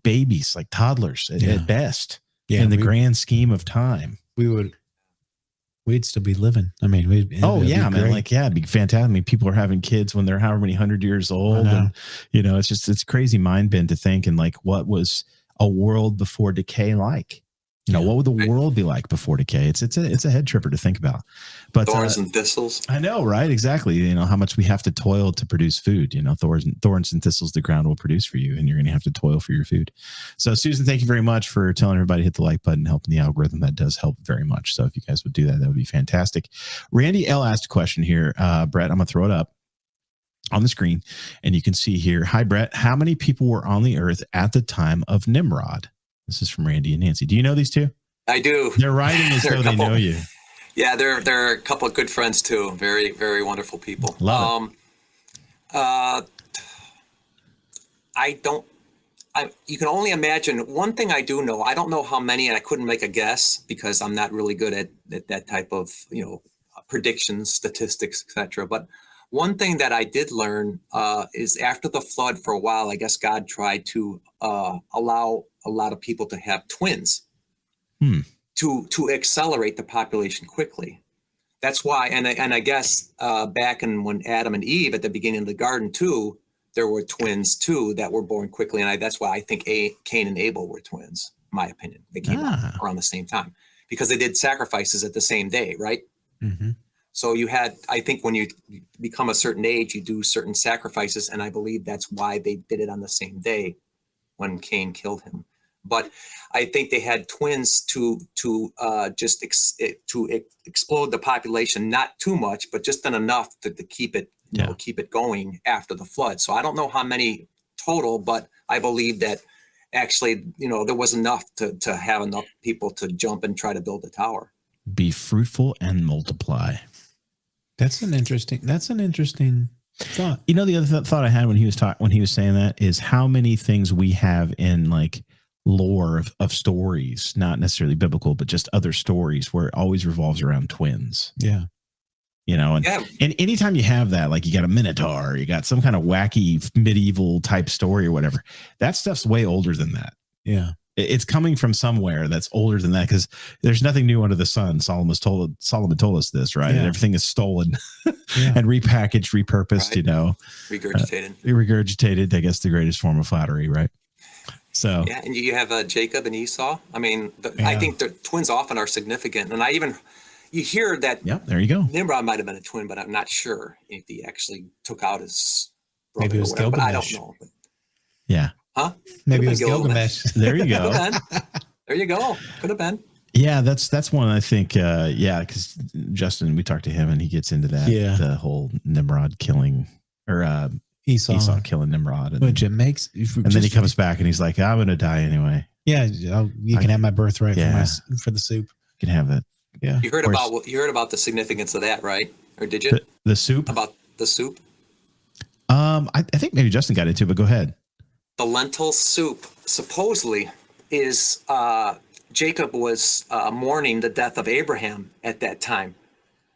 babies, like toddlers at best. Yeah, in the grand scheme of time, we'd still be living. I mean, it'd be fantastic. I mean, people are having kids when they're however many 100 years old, and it's crazy mind bend to think, and like, what was a world before decay like? What would the world be like before decay? It's a head tripper to think about. But thorns and thistles. I know, right? Exactly. How much we have to toil to produce food. Thorns and thistles the ground will produce for you, and you're going to have to toil for your food. So, Susan, thank you very much for telling everybody to hit the like button, helping the algorithm. That does help very much. So, if you guys would do that, that would be fantastic. Randy L asked a question here. Brett, I'm going to throw it up on the screen, and you can see here. Hi, Brett. How many people were on the earth at the time of Nimrod? This is from Randy and Nancy. Do you know these two? I do. They're writing as though they know you. Yeah, they're a couple of good friends too. Very, very wonderful people. Love it. You can only imagine. One thing I do know, I don't know how many, and I couldn't make a guess because I'm not really good at that type of predictions, statistics, etc. But one thing that I did learn is after the flood, for a while, I guess God tried to allow a lot of people to have twins to accelerate the population quickly. That's why, and I guess back when Adam and Eve at the beginning of the garden too, there were twins too that were born quickly, and that's why I think Cain and Abel were twins. In my opinion, they came out around the same time because they did sacrifices at the same day, right? Mm-hmm. So I think when you become a certain age, you do certain sacrifices, and I believe that's why they did it on the same day when Cain killed him. But I think they had twins to explode the population, not too much, but just enough to keep it keep it going after the flood. So I don't know how many total, but I believe that actually there was enough to have enough people to jump and try to build a tower. Be fruitful and multiply. That's an interesting thought. The other thought I had when he was saying that is how many things we have in like lore of stories, not necessarily biblical, but just other stories where it always revolves around twins. Yeah. And anytime you have that, like you got a minotaur, you got some kind of wacky medieval type story or whatever, that stuff's way older than that. Yeah. It's coming from somewhere that's older than that, because there's nothing new under the sun. Solomon told us this, right? Yeah. And everything is stolen and repackaged, repurposed, regurgitated. Regurgitated, I guess, the greatest form of flattery, right? So yeah, and you have Jacob and Esau. I mean, I think the twins often are significant, and you hear that. Yeah, there you go. Nimrod might have been a twin, but I'm not sure if he actually took out his brother. Maybe it was or whatever, but I Gilgamesh. don't know. Yeah. Huh? Maybe it was Gilgamesh. There you go. There you go. Could have been. Yeah, that's one I think. Because Justin, we talked to him and he gets into that. Yeah. The whole Nimrod killing or Esau killing Nimrod, which it makes. And then he comes back and he's like, "I'm going to die anyway." Yeah, you can have my birthright for the soup. You can have it. Yeah. You heard about the significance of that, right? Or did you? The soup? About the soup? I think maybe Justin got into it, but go ahead. The lentil soup supposedly is Jacob was mourning the death of Abraham at that time,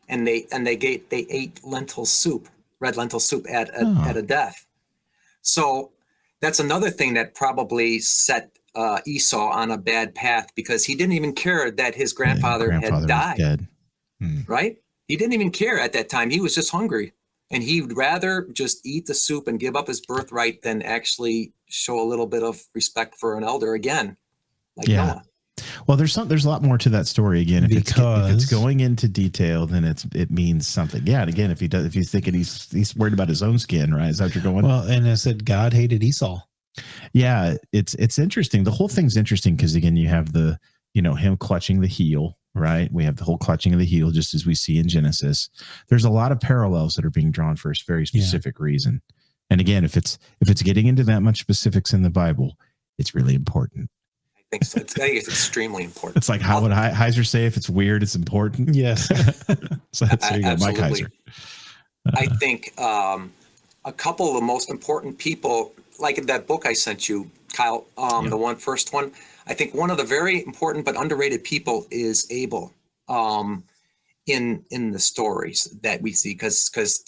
and they ate lentil soup, red lentil soup at a death. So that's another thing that probably set Esau on a bad path, because he didn't even care that his grandfather had died. Dead. Right? He didn't even care at that time. He was just hungry, and he'd rather just eat the soup and give up his birthright than actually show a little bit of respect for an elder again, like Noah. Well, there's a lot more to that story. Again, if it's going into detail, then it means something. Yeah, and again, if he's thinking he's worried about his own skin, right? Is that what you're going? Well, and I said God hated Esau. Yeah, it's interesting. The whole thing's interesting because again, you have him clutching the heel, right? We have the whole clutching of the heel, just as we see in Genesis. There's a lot of parallels that are being drawn for a very specific reason. And again, if it's getting into that much specifics in the Bible, it's really important. I think so. I think it's extremely important. It's like, how would Heiser say, if it's weird, it's important? Yes. So you got Mike Heiser. I think a couple of the most important people, like in that book I sent you, Kyle, the first one, I think one of the very important but underrated people is Abel in the stories that we see, because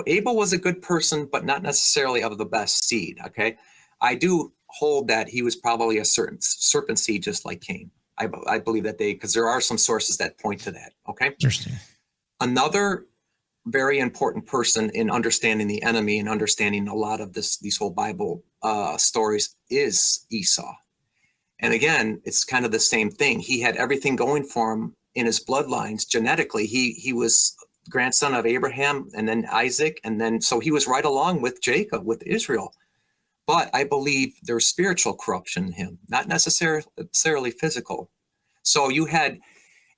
Abel was a good person, but not necessarily of the best seed. Okay, I do hold that he was probably a certain serpent seed, just like Cain. I believe that because there are some sources that point to that. Okay, interesting. Another very important person in understanding the enemy and understanding a lot of these whole Bible stories is Esau. And again, it's kind of the same thing. He had everything going for him in his bloodlines genetically. He was grandson of Abraham and then Isaac, and then so he was right along with Jacob, with Israel. But I believe there's spiritual corruption in him, not necessarily physical. So you had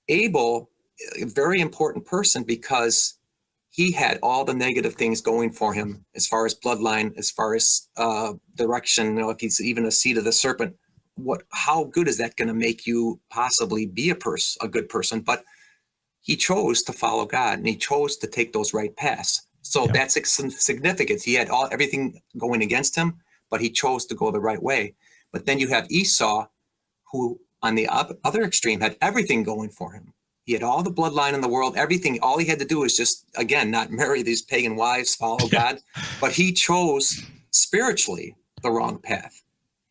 Abel, a very important person, because he had all the negative things going for him as far as bloodline, as far as direction. If he's even a seed of the serpent, how good is that going to make you possibly be a good person? But he chose to follow God, and he chose to take those right paths. So that's significance. He had everything going against him, but he chose to go the right way. But then you have Esau, who on the other extreme had everything going for him. He had all the bloodline in the world, everything. All he had to do was just, again, not marry these pagan wives, follow God. But he chose spiritually the wrong path.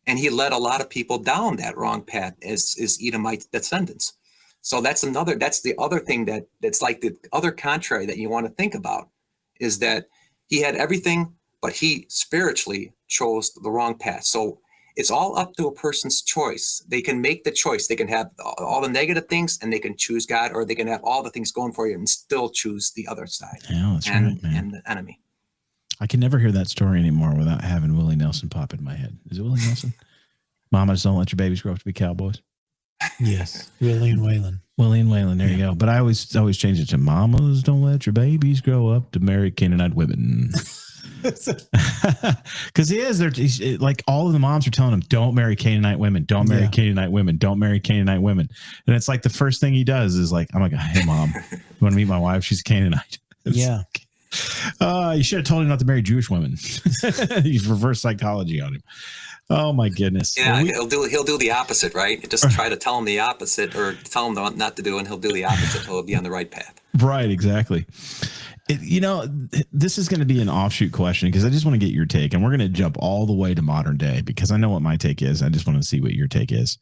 And he led a lot of people down that wrong path as Edomite descendants. So that's the other thing that's like the other contrary that you want to think about, is that he had everything, but he spiritually chose the wrong path. So it's all up to a person's choice. They can make the choice. They can have all the negative things and they can choose God, or they can have all the things going for you and still choose the other side. Yeah, that's right, man. And the enemy. I can never hear that story anymore without having Willie Nelson pop in my head. Is it Willie Nelson? Mamas don't let your babies grow up to be cowboys. Yes, Willie and Waylon. Willie and Waylon. There you go. But I always change it to Mamas don't let your babies grow up to marry Canaanite women. Because he's like, all of the moms are telling him, don't marry Canaanite women, don't marry Canaanite women, don't marry Canaanite women. And it's like the first thing he does is like, oh my God, hey mom, you want to meet my wife? She's a Canaanite. Yeah. You should have told him not to marry Jewish women. He's reverse psychology on him. Oh my goodness. Yeah, he'll do the opposite, right? Just try to tell him the opposite, or tell him not to do, and he'll do the opposite. He'll be on the right path. Right, exactly. This is going to be an offshoot question because I just want to get your take, and we're going to jump all the way to modern day because I know what my take is. I just want to see what your take is.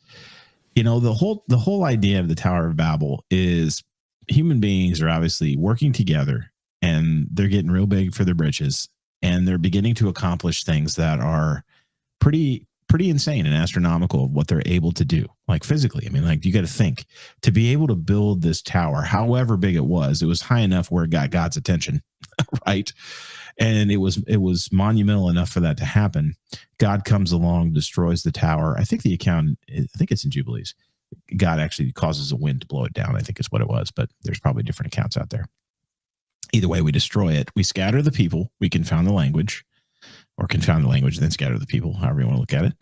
The whole idea of the Tower of Babel is human beings are obviously working together and they're getting real big for their britches, and they're beginning to accomplish things that are pretty insane and astronomical of what they're able to do, like physically. I mean, like, you got to think, to be able to build this tower, however big it was high enough where it got God's attention, right? And it was monumental enough for that to happen. God comes along, destroys the tower. I think it's in Jubilees. God actually causes a wind to blow it down, I think is what it was, but there's probably different accounts out there. Either way, we destroy it. We scatter the people. We confound the language. Or confound the language, then scatter the people, however you want to look at it.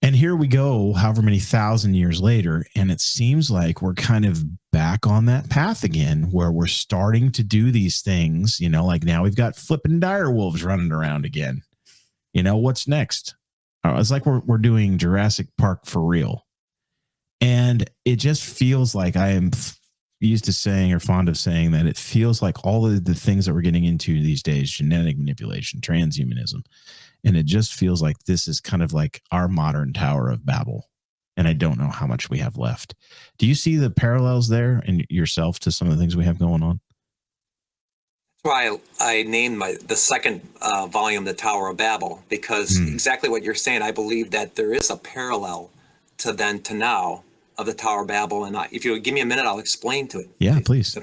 And here we go, however many thousand years later, and it seems like we're kind of back on that path again, where we're starting to do these things, like now we've got flipping dire wolves running around again. What's next? It's like we're doing Jurassic Park for real. And it just feels like I am used to saying, or fond of saying, that it feels like all of the things that we're getting into these days, genetic manipulation, transhumanism, and it just feels like this is kind of like our modern Tower of Babel. And I don't know how much we have left. Do you see the parallels there in yourself to some of the things we have going on? That's why I named the second volume the Tower of Babel, because exactly what you're saying, I believe that there is a parallel to then to now of the Tower of Babel. And if you give me a minute, I'll explain to it. Yeah, please.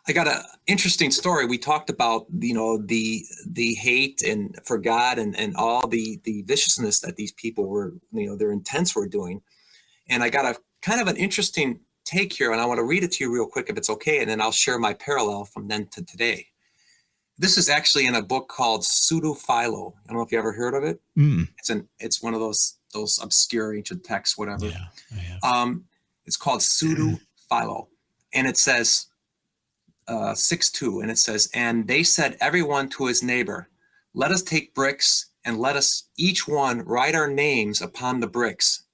I got an interesting story. We talked about, the hate and for God and all the viciousness that these people were, their intents were doing. And I got a kind of an interesting take here, and I want to read it to you real quick if it's okay. And then I'll share my parallel from then to today. This is actually in a book called Pseudo-Philo. I don't know if you ever heard of it. It's one of those obscure ancient texts, whatever. Yeah, I have. It's called Pseudo-Philo, and it says 6:2, and it says, "And they said everyone to his neighbor, let us take bricks, and let us each one write our names upon the bricks,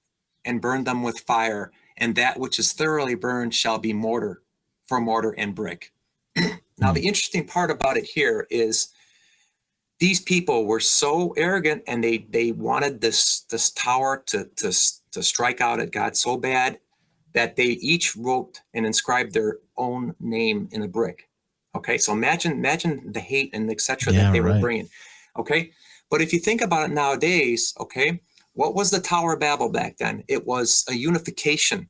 and burn them with fire, and that which is thoroughly burned shall be mortar, for mortar and brick." Now, the interesting part about it here is these people were so arrogant, and they wanted this tower to strike out at God so bad that they each wrote and inscribed their own name in a brick. Okay, so imagine the hate and etc. that they were bringing. Okay, but if you think about it nowadays, okay, what was the Tower of Babel back then? It was a unification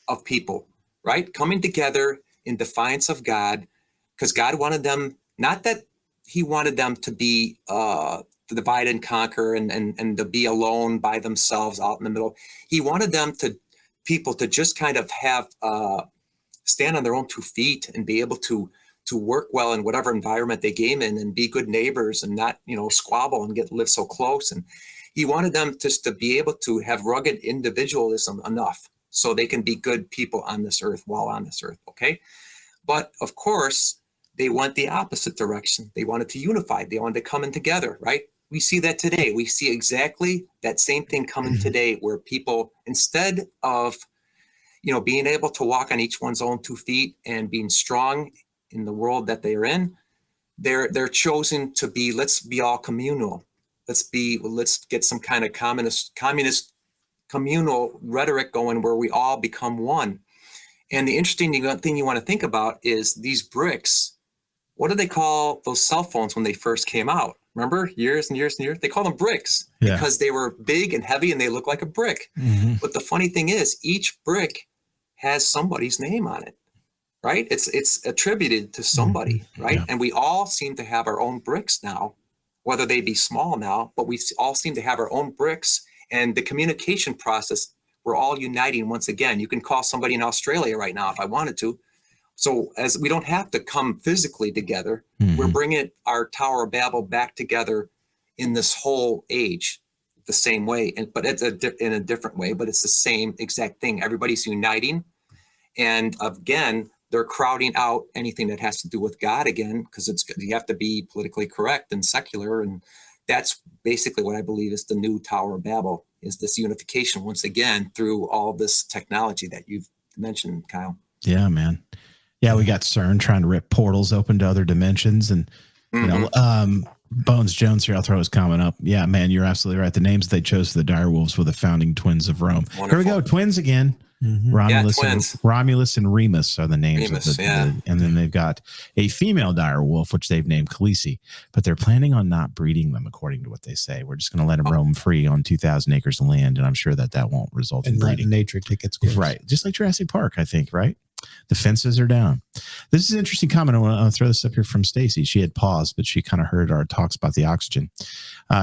of people, right, coming together in defiance of God, because God wanted them, not that he wanted them to be to divide and conquer and to be alone by themselves out in the middle. He wanted them people to just kind of have stand on their own 2 feet and be able to work well in whatever environment they came in and be good neighbors and not, squabble and live so close. And he wanted them just to be able to have rugged individualism enough so they can be good people on this earth while on this earth. Okay. But of course, they went the opposite direction. They wanted to unify. They wanted to come in together, right? We see that today. We see exactly that same thing coming today, where people, instead of, being able to walk on each one's own 2 feet and being strong in the world that they're in, they're chosen to be, let's be all communal. Let's get some kind of communist communal rhetoric going where we all become one. And the interesting thing you want to think about is these bricks. What do they call those cell phones when they first came out? Remember, years and years and years? They call them bricks because they were big and heavy and they look like a brick. But the funny thing is, each brick has somebody's name on it, right? It's attributed to somebody, right? And we all seem to have our own bricks now, whether they be small now, but we all seem to have our own bricks. And the communication process, we're all uniting once again. You can call somebody in Australia right now if I wanted to. So as we don't have to come physically together, we're bringing our Tower of Babel back together in this whole age the same way, but it's in a different way, but it's the same exact thing. Everybody's uniting. And again, they're crowding out anything that has to do with God again, because you have to be politically correct and secular. And that's basically what I believe is the new Tower of Babel, is this unification once again through all this technology that you've mentioned, Kyle. Yeah, man. Yeah, we got CERN trying to rip portals open to other dimensions, and Bones Jones here. I'll throw his comment up. Yeah, man, you're absolutely right. The names they chose for the direwolves were the founding twins of Rome. Wonderful. Here we go, twins again. Romulus and Remus are the names of and then they've got a female dire wolf, which they've named Khaleesi, but they're planning on not breeding them, according to what they say. We're just going to let them roam free on 2,000 acres of land, and I'm sure that won't result in breeding. Nature take its course. Right, just like Jurassic Park, I think. Right, the fences are down. This is an interesting comment. I want to throw this up here from Stacy. She had paused, but she kind of heard our talks about the oxygen.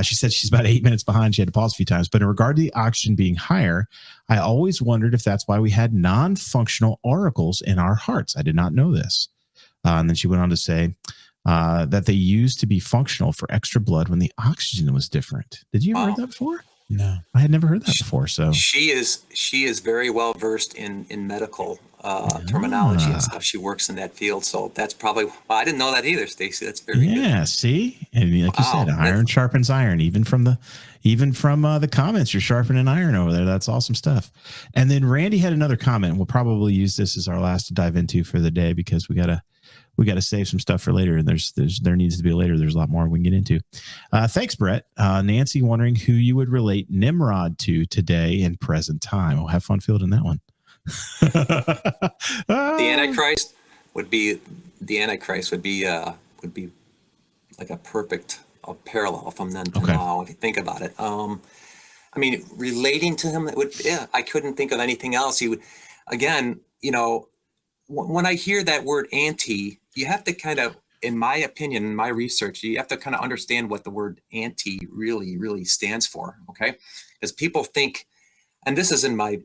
She said she's about 8 minutes behind. She had to pause a few times. But in regard to the oxygen being higher, I always wondered if that's why we had non-functional auricles in our hearts. I did not know this. And then she went on to say that they used to be functional for extra blood when the oxygen was different. Did you ever heard that before? No, I had never heard that before. So she is very well versed in medical terminology and stuff. She works in that field, so that's probably. Well, I didn't know that either, Stacy. That's very good. Yeah. See, and like you said, iron sharpens iron. Even from the comments, you're sharpening iron over there. That's awesome stuff. And then Randy had another comment. We'll probably use this as our last to dive into for the day, because we gotta save some stuff for later, and there needs to be later. There's a lot more we can get into. Thanks, Brett. Nancy wondering who you would relate Nimrod to today in present time. We'll have fun fielding that one. The Antichrist would be like a perfect parallel from then to now, if you think about it. I mean, relating to him, I couldn't think of anything else. He would, again, when I hear that word anti, you have to kind of, in my opinion, in my research, you have to kind of understand what the word anti really, really stands for. Okay. Because people think, and this is in my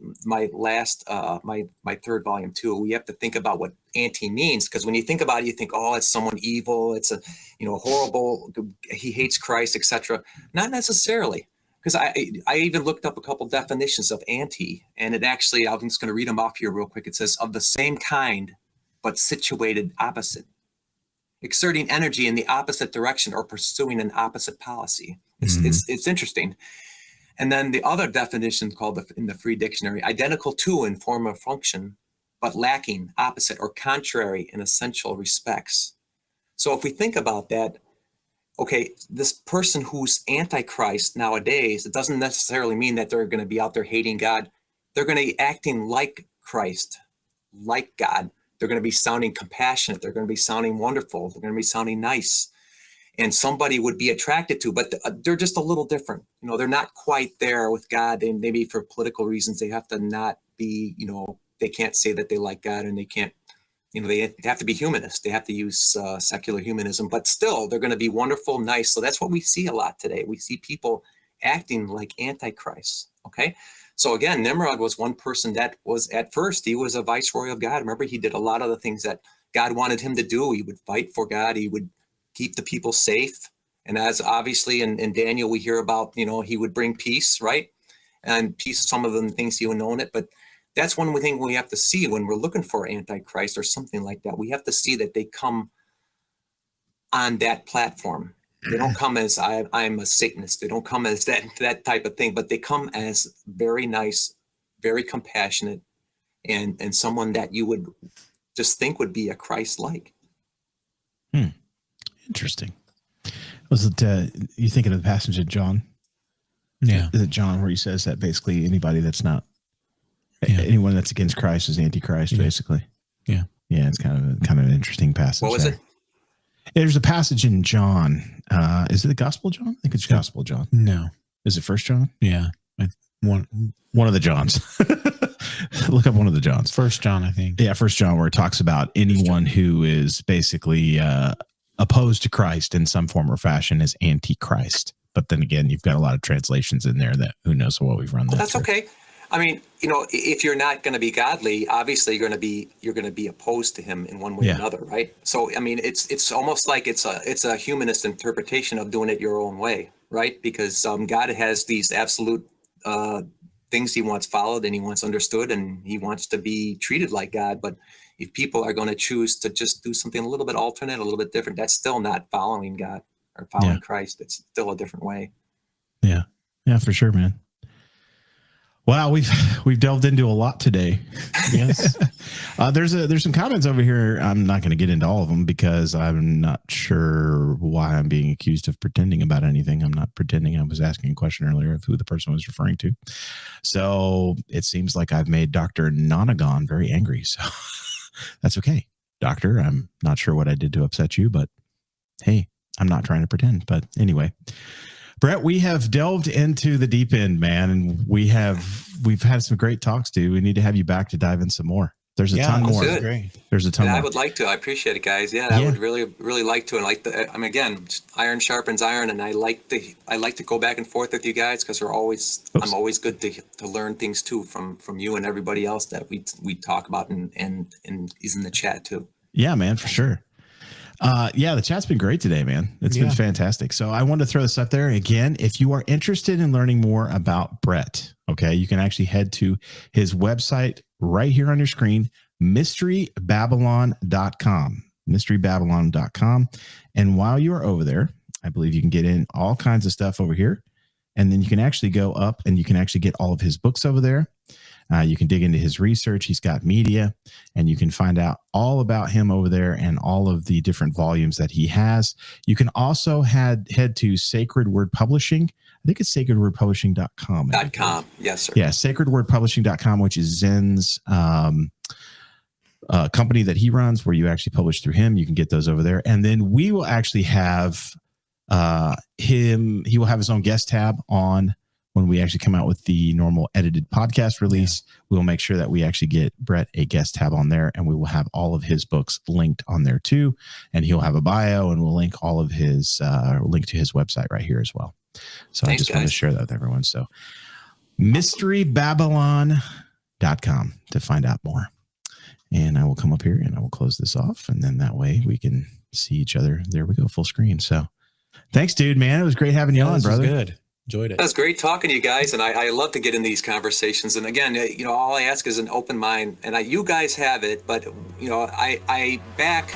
last, my third volume too, we have to think about what anti means. Because when you think about it, you think, oh, it's someone evil. It's a, horrible, he hates Christ, etc. Not necessarily. Because I even looked up a couple definitions of anti, and it actually, I'm just going to read them off here real quick. It says, of the same kind, but situated opposite, exerting energy in the opposite direction or pursuing an opposite policy. It's interesting. And then the other definition called in the Free Dictionary, identical to in form or function, but lacking, opposite, or contrary in essential respects. So if we think about that, okay, this person who's Antichrist nowadays, it doesn't necessarily mean that they're going to be out there hating God. They're going to be acting like Christ, like God. They're going to be sounding compassionate. They're going to be sounding wonderful. They're going to be sounding nice. And somebody would be attracted to, but they're just a little different. They're not quite there with God. And maybe for political reasons, they have to not be, they can't say that they like God, and they can't, they have to be humanist. They have to use secular humanism, but still they're going to be wonderful, nice. So that's what we see a lot today. We see people acting like Antichrist. Okay. So again, Nimrod was one person that was, at first, he was a viceroy of God. Remember, he did a lot of the things that God wanted him to do. He would fight for God. He would keep the people safe. And as obviously in Daniel, we hear about, he would bring peace, right? And peace, some of the things he would know in it. But that's one thing we have to see when we're looking for Antichrist or something like that. We have to see that they come on that platform. They don't come as I'm a Satanist. They don't come as that type of thing, but they come as very nice, very compassionate, and someone that you would just think would be a Christ-like. Interesting. Was it you thinking of the passage of John? Yeah. Is it John where he says that basically anybody that's not anyone that's against Christ is Antichrist, basically? Yeah. Yeah, it's kind of an interesting passage. What was it? There's a passage in John. Is it the Gospel of John? I think it's Gospel of John. No. Is it First John? Yeah. One of the Johns. Look up one of the Johns. First John, I think. Yeah, First John, where it talks about anyone who is basically opposed to Christ in some form or fashion is Antichrist. But then again, you've got a lot of translations in there that who knows what we've run. Well, that's okay. I mean, if you're not going to be godly, obviously you're going to be opposed to him in one way or another, right? So, I mean, it's almost like it's a humanist interpretation of doing it your own way, right? Because God has these absolute things he wants followed and he wants understood, and he wants to be treated like God. But if people are going to choose to just do something a little bit alternate, a little bit different, that's still not following God or following Christ. It's still a different way. Yeah, for sure, man. Wow, we've delved into a lot today. Yes. There's some comments over here. I'm not going to get into all of them because I'm not sure why I'm being accused of pretending about anything. I'm not pretending. I was asking a question earlier of who the person was referring to. So it seems like I've made Dr. Nonagon very angry. So that's okay. Doctor, I'm not sure what I did to upset you, but hey, I'm not trying to pretend. But anyway, Brett, we have delved into the deep end, man, and we've had some great talks, dude. We need to have you back to dive in some more. There's a ton more. Good. There's a ton more. I would like to. I appreciate it, guys. Yeah, I would really, really like to. And again, iron sharpens iron, and I like to go back and forth with you guys because I'm always good to learn things too from you and everybody else that we talk about and is in the chat too. Yeah, man, for sure. The chat's been great today, man. It's been fantastic. So I wanted to throw this up there again. If you are interested in learning more about Brett, okay, you can actually head to his website right here on your screen, mysterybabylon.com, mysterybabylon.com. And while you are over there, I believe you can get in all kinds of stuff over here. And then you can actually go up and you can actually get all of his books over there. You can dig into his research. He's got media, and you can find out all about him over there and all of the different volumes that he has. You can also head to Sacred Word Publishing. I think it's sacredwordpublishing.com. .com. Yes, sir. Yeah, sacredwordpublishing.com, which is Zen's company that he runs, where you actually publish through him. You can get those over there. And then we will actually have he will have his own guest tab on when we actually come out with the normal edited podcast release. We'll make sure that we actually get Brett a guest tab on there, and we will have all of his books linked on there too. And he'll have a bio, and we'll link all of his link to his website right here as well. So I just want to share that with everyone. So mysterybabylon.com to find out more. And I will come up here and I will close this off, and then that way we can see each other. There we go, full screen. So thanks, dude, man. It was great having you on, brother. Good. Enjoyed it. That's great talking to you guys, and I love to get in these conversations. And again, all I ask is an open mind, and you guys have it. But I back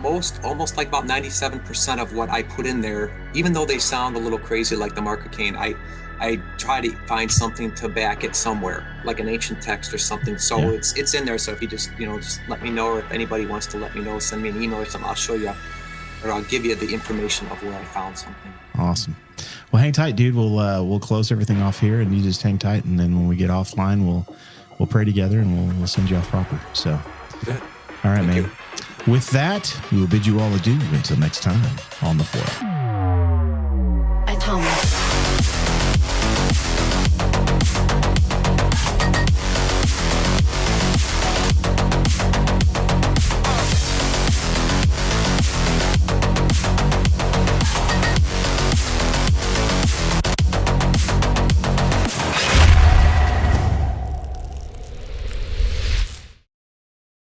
almost like about 97% of what I put in there, even though they sound a little crazy, like the Mark of Cain. I try to find something to back it somewhere, like an ancient text or something. So it's in there. So if you just let me know, or if anybody wants to let me know, send me an email or something. I'll show you, or I'll give you the information of where I found something. Awesome. Well, hang tight, dude. We'll close everything off here, and you just hang tight. And then when we get offline, we'll pray together, and we'll send you off proper. So, good. All right, Thank man. you. With that, we will bid you all adieu until next time on The Forum.